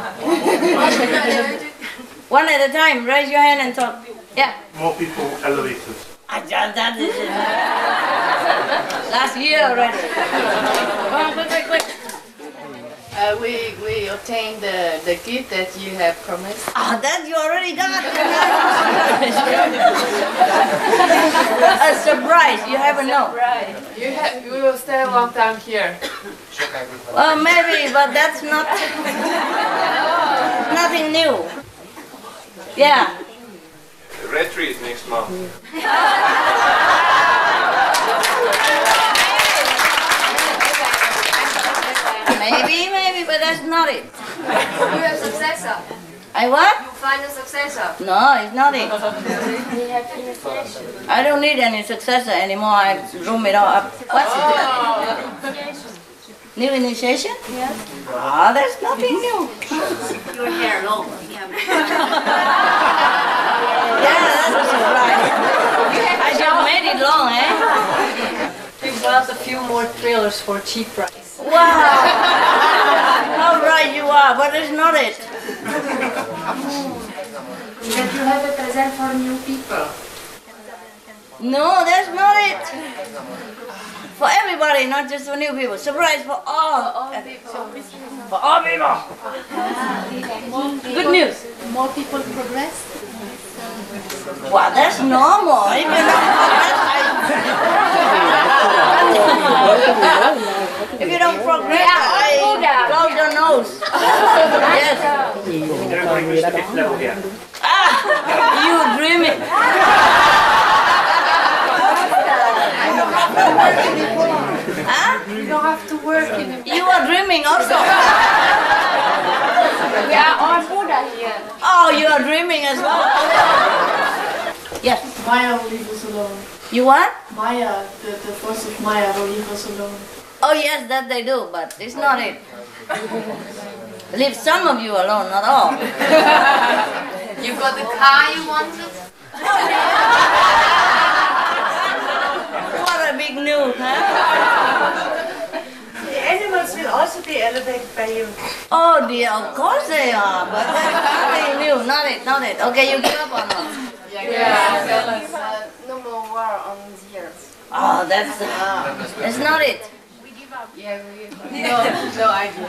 One at a time. Raise your hand and talk. Yeah. More people, elevators. I just done this last year already. Come on, quick, quick, quick. We obtained the gift that you have promised. Ah, that you already got. A surprise. You haven't known. You will stay a long time here. Well, maybe, but that's not nothing new. Yeah. The retreat next month. Maybe, but that's not it. You have successor. I what? You find a successor. No, it's not it. We have initiation. I don't need any successor anymore. I room it all up. What's it? New initiation? Yes. Ah, there's nothing new. Your hair long. Yeah, that's a surprise. I just made it long, eh? We've got a few more trailers for cheap price. Wow! How right you are, but it's not it. That you have a present for new people. No, that's not it. For everybody, not just for new people. Surprise for all people. For all people. Good news. More people progress. Well, that's normal. If you don't progress, if you don't progress, close your nose. Yes. You dreaming. Huh? You don't have to work in the... You are dreaming also. We are all Buddha here. Oh, you are dreaming as well. Yes. Maya will leave us alone. You what? Maya, the force of Maya will leave us alone. Oh yes, that they do, but it's not it. Leave some of you alone, not all. You got the car you wanted? What a big news, huh? The animals will also be elevated by you. Oh dear, of course they are, but that's nothing new, not it. Okay, you give up or not? No more war on the earth. Oh, that's not it. We give up. Yeah, we give up. No, I do.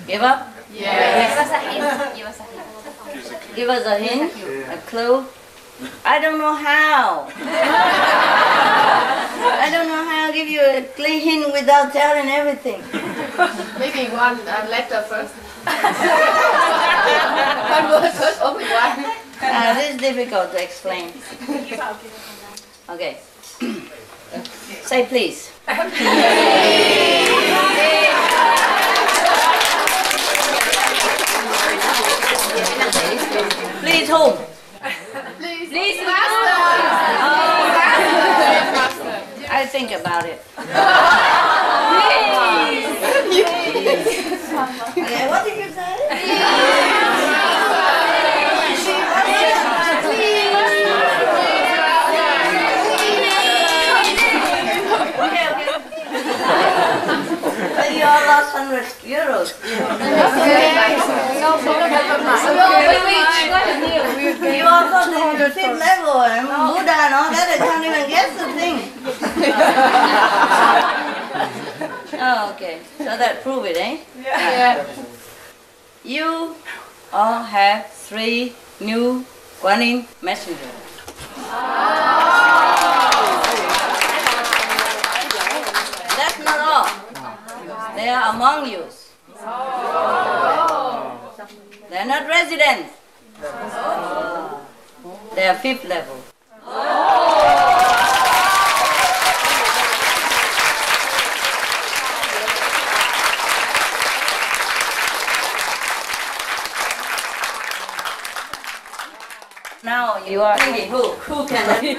Give up? Yeah. Give us a hint. Give us a hint, a clue. I don't know how. I don't know how to give you a clear hint without telling everything. Maybe one letter first. One word first, only one. This is difficult to explain. Okay. Say please. Please whom? Please, master. I think about it. Okay, what did you say? You all lost €100. You all got the 5th level and Buddha and all that, I can't even guess the thing. Oh, okay. So that prove it, eh? Yeah. You all have 3 new Guanyin messengers. That's not all. They are among you. They are not residents. They are 5th level. Now you are thinking, who can that be?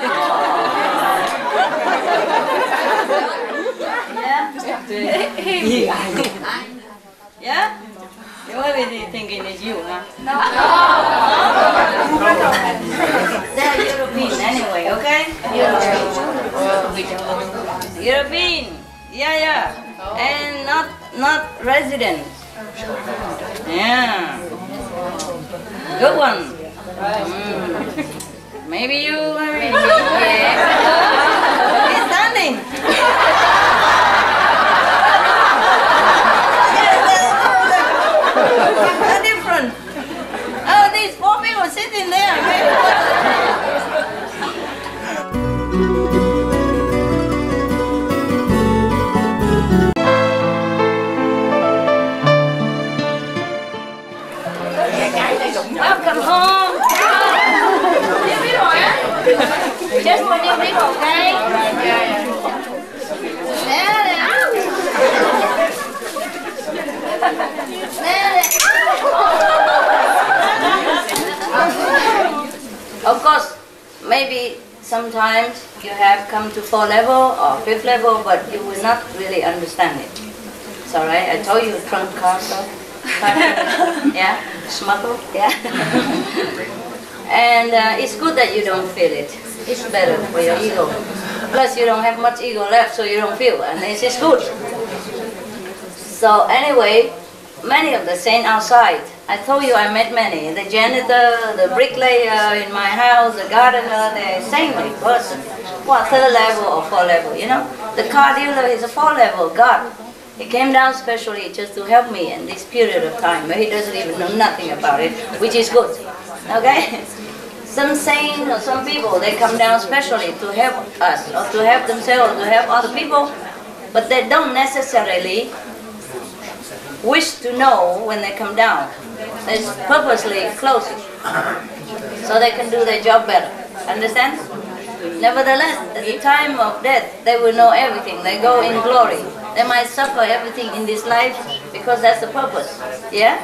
Yeah? You might be thinking it's you, huh? No. They're European anyway, okay? European. Yeah. And not residents. Yeah. Good one. Maybe you. Yeah. He's standing. They're different. Oh, these 4 people sitting there. Welcome home. Just for new people, okay? Of course, maybe sometimes you have come to 4th level or 5th level, but you will not really understand it. It's alright, I told you trunk car stuff. Yeah, smuggle, yeah. And it's good that you don't feel it. It's better for your ego. Plus you don't have much ego left, so you don't feel, and this is good. So anyway, many of the saints outside, I told you I met many. The janitor, the bricklayer in my house, the gardener, they're saintly person. what, 3rd level or 4th level, you know. The car dealer is a 4th level God. He came down specially just to help me in this period of time where he doesn't even know nothing about it, which is good. Okay? Some saints or some people, they come down specially to help us, or to help themselves, or to help other people, but they don't necessarily wish to know when they come down. They purposely close it, so they can do their job better. Understand? Nevertheless, at the time of death, they will know everything. They go in glory. They might suffer everything in this life because that's the purpose. Yeah?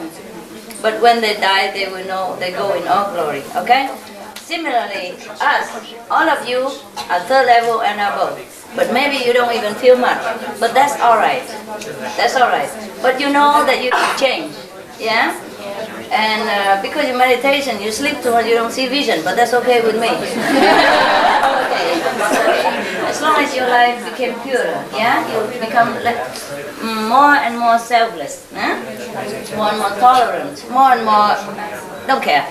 But when they die, they will know they go in all glory. Okay? Similarly, us, all of you are 3rd level and above. But maybe you don't even feel much. But that's alright. That's alright. But you know that you can change. Yeah? And because in meditation you sleep too much, you don't see vision, but that's okay with me. Okay. As long as your life became purer, yeah, you become more and more selfless, more and more tolerant, more and more don't care.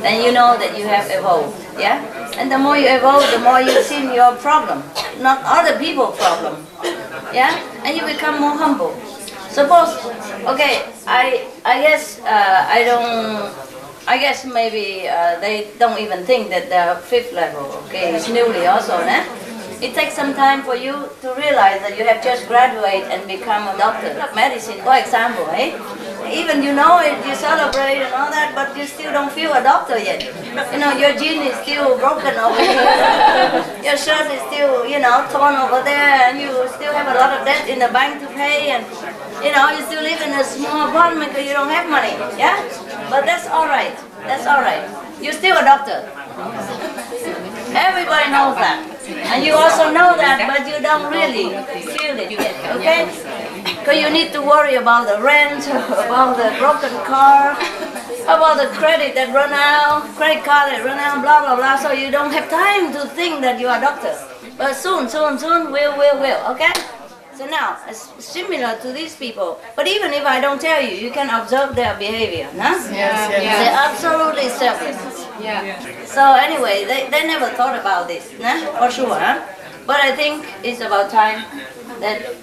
Then you know that you have evolved, yeah. And the more you evolve, the more you see your problem, not other people's problem, yeah. And you become more humble. Suppose, okay, I guess I guess maybe they don't even think that the 5th level, okay, is newly also, né? It takes some time for you to realize that you have just graduated and become a doctor of medicine, for example, eh? Even you know it, you celebrate and all that, but you still don't feel a doctor yet. You know, your jean is still broken over here, your shirt is still, you know, torn over there, and you still have a lot of debt in the bank to pay, and you know, you still live in a small apartment because you don't have money, yeah? But that's alright, that's alright. You're still a doctor. Everybody knows that. And you also know that, but you don't really feel it yet, okay? Because you need to worry about the rent, about the broken car, about the credit that run out, credit card that run out, blah, blah, blah. So you don't have time to think that you are a doctor. But soon, will, okay? So now, it's similar to these people. But even if I don't tell you, you can observe their behavior, no? Yes. They're absolutely selfless. Yeah. So anyway, they never thought about this, nah? For sure, huh? But I think it's about time that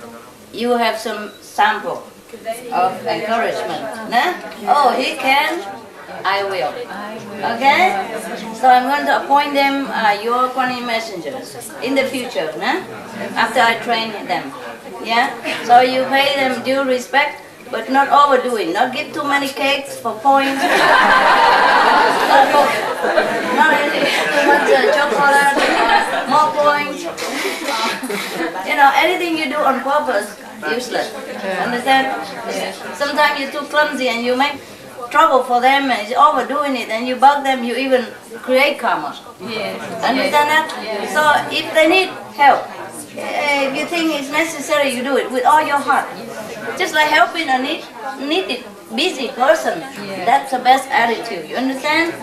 you have some sample of encouragement, nah? Oh, he can, I will. Okay? So I'm going to appoint them your Kuan Yin messengers in the future, nah? After I train them. Yeah? So you pay them due respect, but not overdo it. Not give too many cakes for points. Not too much chocolate, more points. You know, anything you do on purpose, useless. Understand? Sometimes you're too clumsy and you make trouble for them and you're overdoing it and you bug them, you even create karma. Understand that? So if they need help, if you think it's necessary, you do it with all your heart. Just like helping a needed, busy person. That's the best attitude. You understand?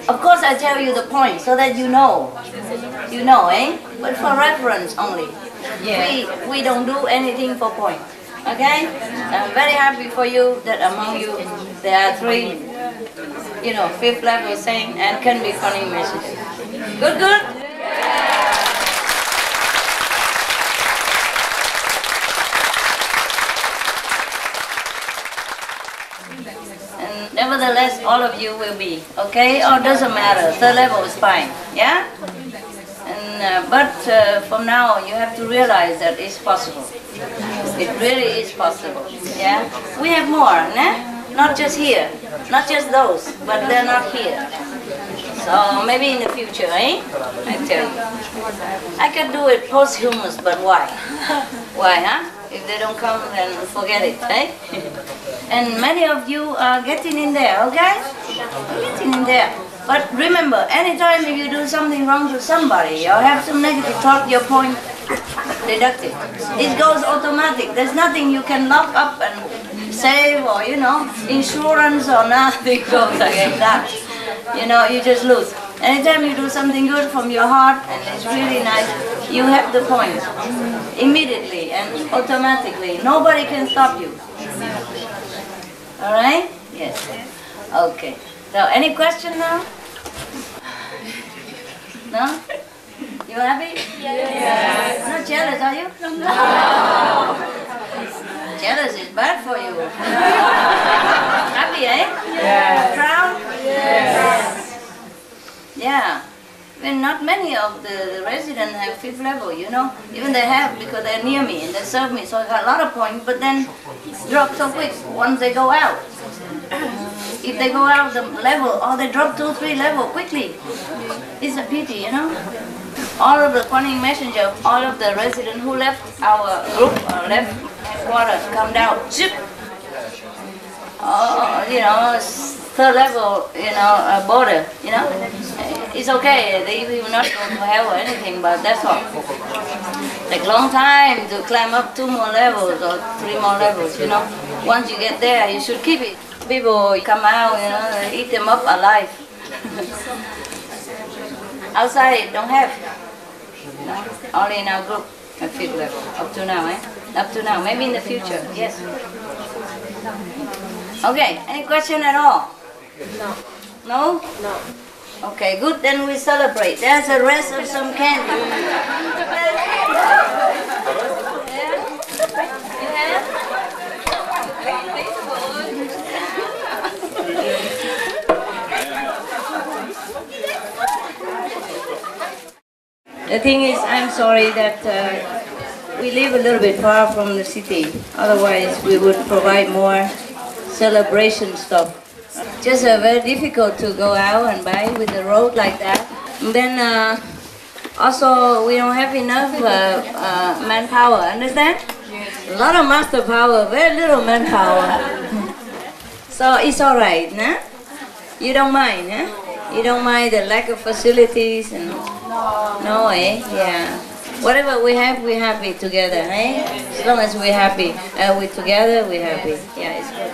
Of course I tell you the point so that you know. You know, eh? But for reference only. We don't do anything for point. Okay? I'm very happy for you that among you there are 3, you know, 5th level saint and can be funny messages. Good? And nevertheless, all of you will be, okay? Or doesn't matter, 3rd level is fine, yeah? And, but from now, you have to realize that it's possible. It really is possible, yeah? We have more, né? Not just here, not just those, but they're not here. So maybe in the future, eh? I tell you. I can do it posthumous, but why? Why, huh? If they don't come, then forget it, eh? And many of you are getting in there, okay? Getting in there. But remember, anytime if you do something wrong to somebody or have some negative thought, your point deducted. It goes automatic. There's nothing you can lock up and save or, you know, insurance or nothing goes against that. You know, you just lose. Anytime you do something good from your heart and it's really nice, you have the point immediately and automatically. Nobody can stop you. Alright? Yes. Okay. So, any question now? No? You happy? Yes. Not jealous, are you? No. Jealous is bad for you. Happy, eh? Yes. Proud? Yes. Yeah. Well, not many of the residents have 5th level, you know. Even they have because they're near me and they serve me, so I got a lot of points, but then drop so quick once they go out. If they go out the level, or they drop 2, 3 level quickly. It's a pity, you know. All of the Kuan messenger, all of the residents who left our group, left headquarters, come down, zip. You know, 3rd level, you know, border, you know. It's okay, they will not go to hell or anything, but that's all. Like long time to climb up 2 more levels or 3 more levels, you know. Once you get there, you should keep it. People come out, you know, they eat them up alive. Outside, don't have. No, only in our group at 5th level, up to now, eh? Up to now, maybe in the future, yes. Okay, any question at all? No. No? No. Okay, good, then we celebrate. There's the rest of some candy. The thing is, I'm sorry that we live a little bit far from the city. Otherwise, we would provide more celebration stuff. Just very difficult to go out and buy with the road like that. And then also we don't have enough manpower, understand? A lot of master power, very little manpower. So it's alright, nah? You don't mind, huh? You don't mind the lack of facilities and no, eh? Yeah. Whatever we have, we're happy together, eh? As long as we're happy, we're together, we're happy. Yeah, it's good.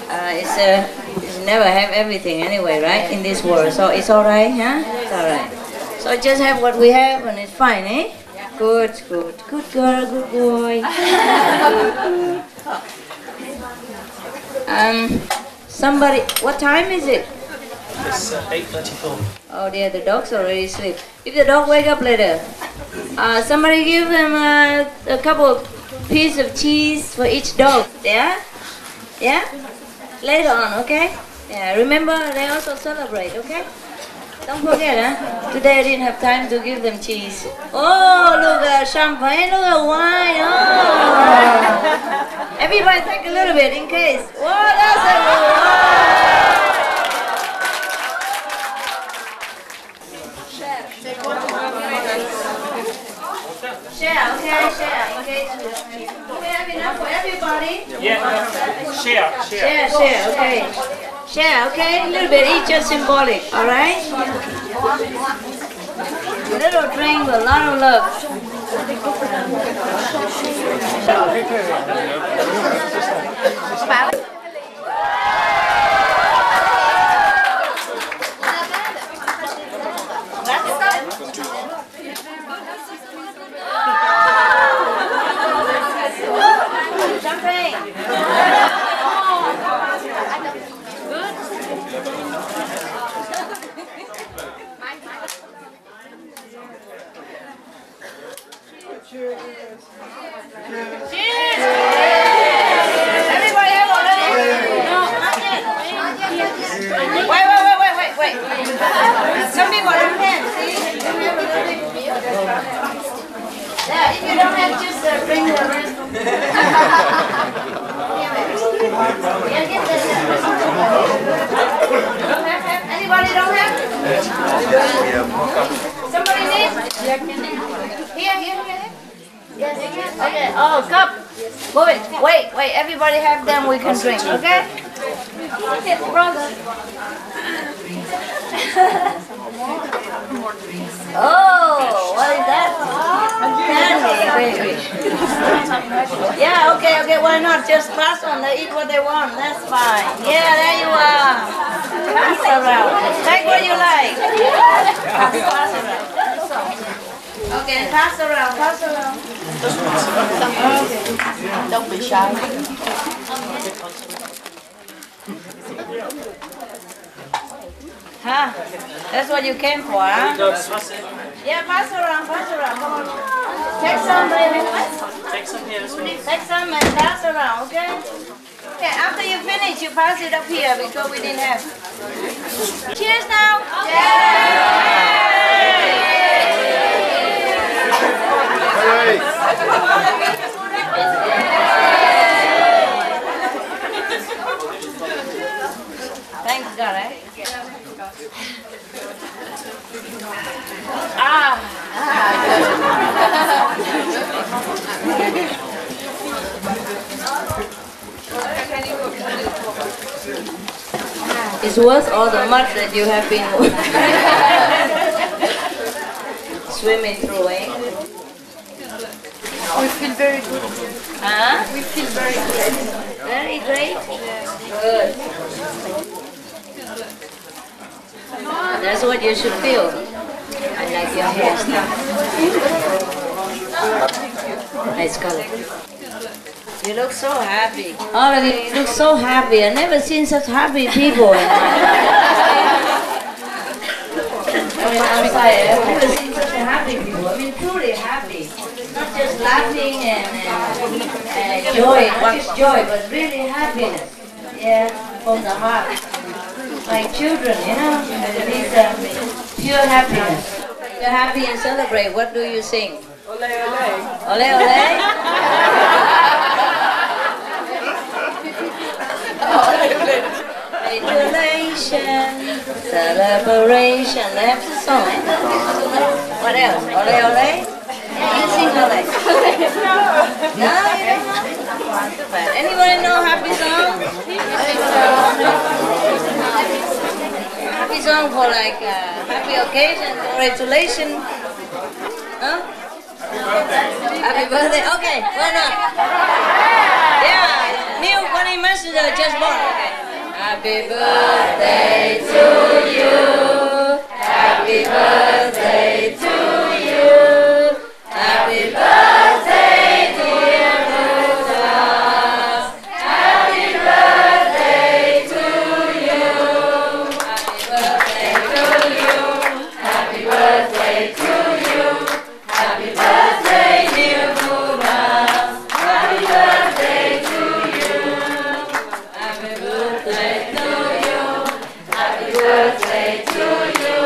It's never have everything anyway, right? In this world, so it's alright, huh? It's alright. So just have what we have and it's fine, eh? Good, good, good girl, good boy. Somebody, what time is it? It's 8:34. Oh dear, the dog's already asleep. If the dog wake up later, somebody give them a couple pieces of cheese for each dog. Yeah? Yeah? Later on, okay? Yeah, remember they also celebrate, okay? Don't forget, huh? Today I didn't have time to give them cheese. Oh, look at champagne, look at wine. Oh. Everybody take a little bit in case. Oh, that's a good one. Share, okay, share. In case do we have enough for everybody? Yeah, share. Share, okay. Share, okay? A little bit each, just symbolic, alright? A little drink with a lot of love. Wait. Some people don't have, see? Yeah, if you don't have, just bring the rest. Anybody don't have? Somebody needs? Here. Yes. Okay. Oh, cup. Move it. Wait. Everybody have them. We can drink. Okay. Okay, brother. Oh, what is that? Candy, baby. Yeah, okay, why not? Just pass on, they eat what they want, that's fine. Yeah, there you are. Pass around. Take what you like. Pass around. Okay, pass around. Okay. Don't be shy. Huh? That's what you came for, huh? Yeah, pass around, come on. Take some, baby. Take some here as well. Take some and pass around, okay? Okay, after you finish, you pass it up here because we didn't have. Cheers now! Thanks God, eh? It's worth all the mud that you have been swimming through, eh? We feel very good here. Huh? We feel very good. Very great? Good. That's what you should feel. I like your hairstyle. Nice color. You look so happy. All of you look so happy. I've never seen such happy people in my life. I mean, outside, I've never seen such a happy people. I mean, truly happy. Not just laughing and joy, not just joy, but really happiness. Yeah, from the heart. Like children, you know, these pure happiness. You're happy and celebrate. What do you sing? Ole, ole. Ole, ole? Congratulations, celebration. That's the song. What else? Ole, ole? Yeah, you sing ole. No, you don't know? Too bad. Anybody know happy song? Happy song for like happy occasion, congratulations. Huh? Happy birthday. Okay, why not? Yeah, new funny messenger just born. Okay. Happy birthday to you. Happy birthday to you. Happy birthday, dear Buddha. Happy birthday to you. Happy birthday to you. Happy birthday to you. Happy birthday, dear Buddha. Happy birthday to you. Happy birthday to you. Happy birthday to you.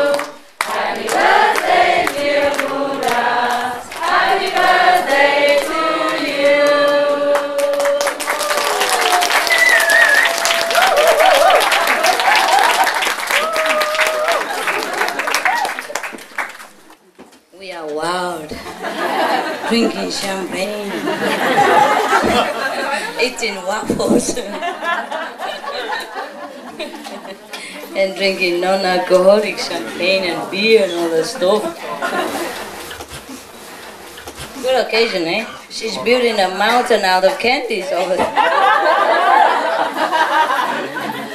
Happy birthday, dear Buddha. Happy birthday to you. We are wild, drinking champagne, eating waffles, and drinking non-alcoholic champagne and beer and all that stuff. Good occasion, eh? She's building a mountain out of candies over there.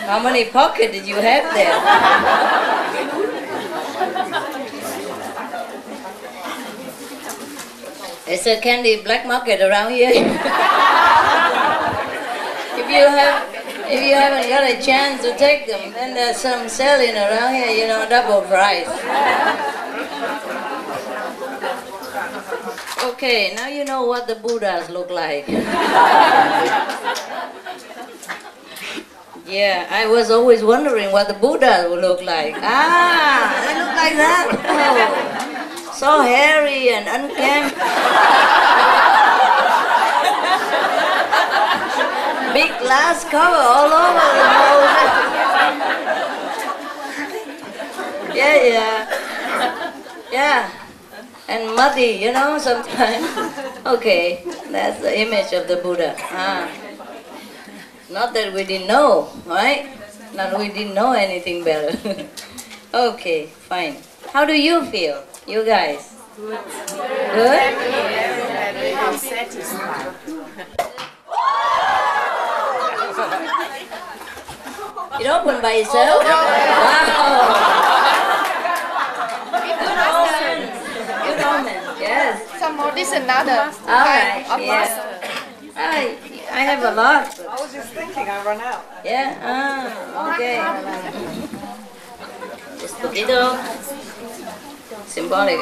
How many pockets did you have there? There's a candy black market around here. If you haven't got a chance to take them, then there's some selling around here, you know, double price. Okay, now you know what the Buddhas look like. Yeah, I was always wondering what the Buddhas would look like. Ah, they look like that. Oh. So hairy and unkempt. Big glass cover all over the nose. Yeah. And muddy, you know, sometimes. Okay, that's the image of the Buddha. Not that we didn't know, right? Not we didn't know anything better. Okay, fine. How do you feel? You guys? Good. Good? I'm satisfied. It opened by itself? Wow! Good omen. Good omen, yes. Some more, this another Alright, of yeah. I have a lot. I was just thinking I run out. Yeah? Okay. Just poquito. Symbolic.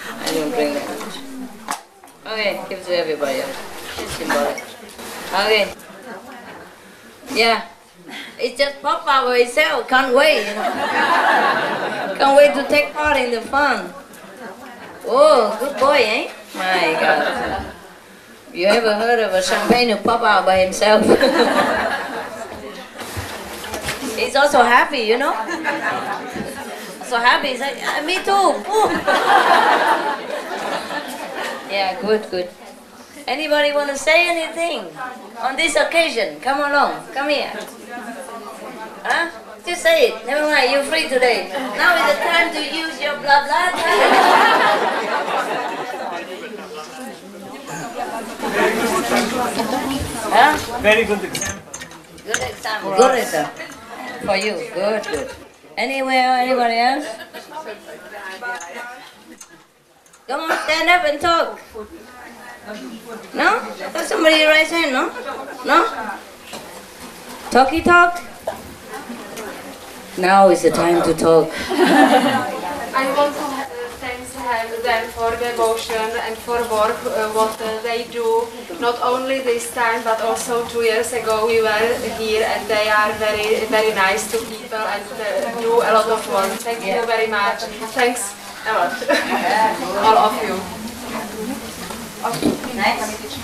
I don't drink that much. Okay, give to everybody. It's symbolic. Okay. Yeah. It just pop out by itself. Can't wait, you know. Can't wait to take part in the fun. Oh, good boy, eh? My God. You ever heard of a champagne who pop out by himself? He's also happy, you know. So happy. He's like, me too. Yeah, good, good. Anybody want to say anything on this occasion? Come along. Come here. Huh? Just say it. Never mind. You're free today. Now is the time to use your blah blah time. Huh? Very good example. Good example. Good example. For you. Good, good. Anywhere, anybody else? Come on, stand up and talk. No? Somebody raise hand, no? No? Talky talk? Now is the time to talk. I want to thank them for devotion and for work, what they do. Not only this time, but also 2 years ago we were here, and they are very, very nice to people and do a lot of work. Thank you very much. Thanks a lot, all of you. Next.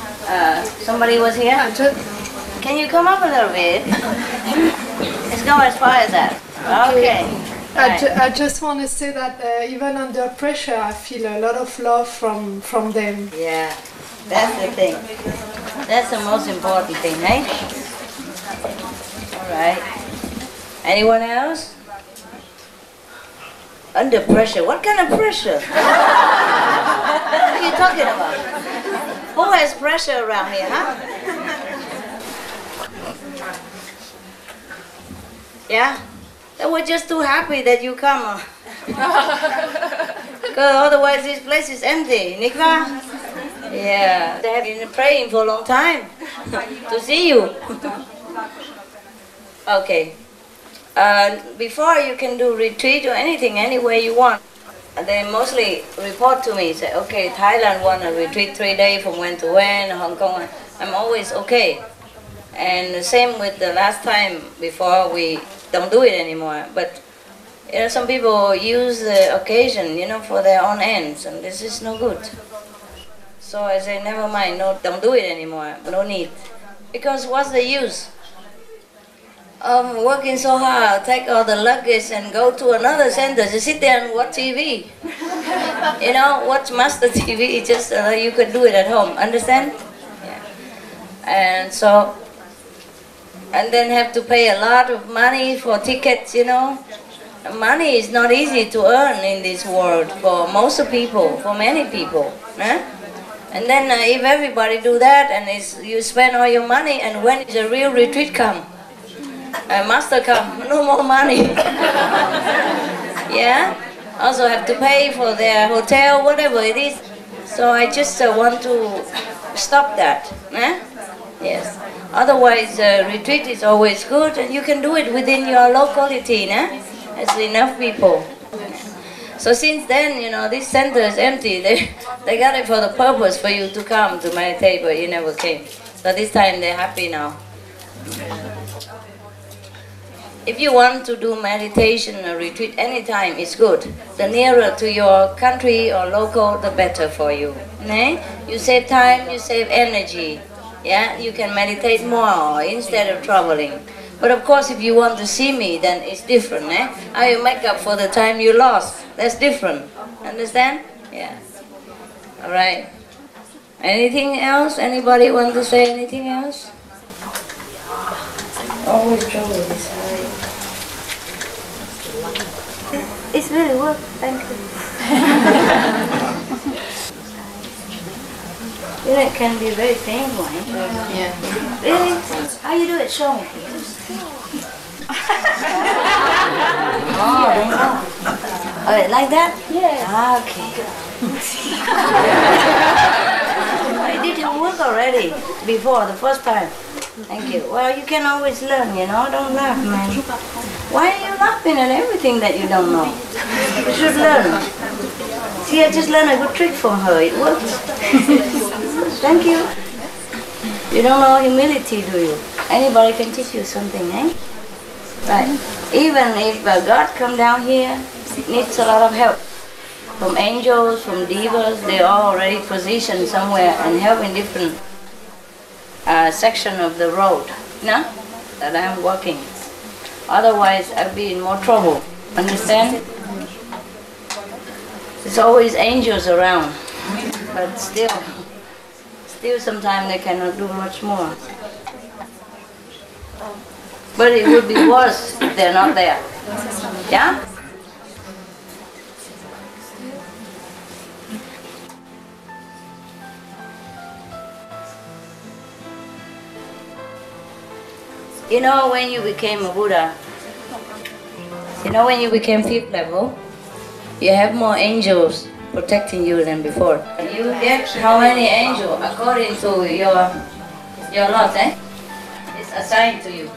Somebody was here? Can you come up a little bit? Let's go as far as that. Okay. I just want to say that even under pressure, I feel a lot of love from them. Yeah, that's the thing. That's the most important thing, eh? All right. Anyone else? Under pressure? What kind of pressure? What are you talking about? Who has pressure around here, huh? Yeah? They were just too happy that you come. Because otherwise this place is empty, Nikva? Yeah, they have been praying for a long time to see you. Okay. Before you can do retreat or anything, anywhere you want. They mostly report to me, say, okay, Thailand want a retreat 3 days from when to when, Hong Kong. I'm always okay. And the same with the last time before we don't do it anymore. But you know, some people use the occasion, you know, for their own ends, and this is no good. So I say, never mind, no, don't do it anymore, no need. Because what's the use? Working so hard, take all the luggage and go to another center to sit there and watch TV. You know, watch Master TV, just you could do it at home, understand? Yeah. And so, and then have to pay a lot of money for tickets, you know. Money is not easy to earn in this world for most people, for many people. Huh? And then if everybody do that and you spend all your money, and when is a real retreat come? Master come, no more money. Yeah? Also have to pay for their hotel, whatever it is. So I just want to stop that. Eh? Yes. Otherwise, retreat is always good, and you can do it within your locality. Eh? There's enough people. So since then, you know, this center is empty. They got it for the purpose for you to come to meditate, but you never came. So this time they're happy now. If you want to do meditation or retreat anytime, it's good. The nearer to your country or local, the better for you. Eh? You save time, you save energy. Yeah, you can meditate more instead of traveling. But of course, if you want to see me, then it's different. Eh? How you make up for the time you lost? That's different. Understand? Yeah. All right. Anything else? Anybody want to say anything else? Always trouble with this side. It's really work. Thank you. You know, it can be very painful. Eh? Yeah. Really? How you do it? Show me. Oh, like that? Yeah. Okay. I did your work already before, the first time. Thank you. Well, you can always learn, you know. Don't laugh, man. Why are you laughing at everything that you don't know? You should learn. See, I just learned a good trick from her. It works. Thank you. You don't know humility, do you? Anybody can teach you something, eh? Right. Even if God come down here, it needs a lot of help. From angels, from divas, they're all already positioned somewhere and helping different section of the road, no? That I'm walking. Otherwise, I'd be in more trouble. Understand? There's always angels around, but still sometimes they cannot do much more. But it would be worse if they're not there. Yeah? You know, when you became a Buddha, you know, when you became 5th level, you have more angels protecting you than before. You get how many angels according to your lot, eh? It's assigned to you.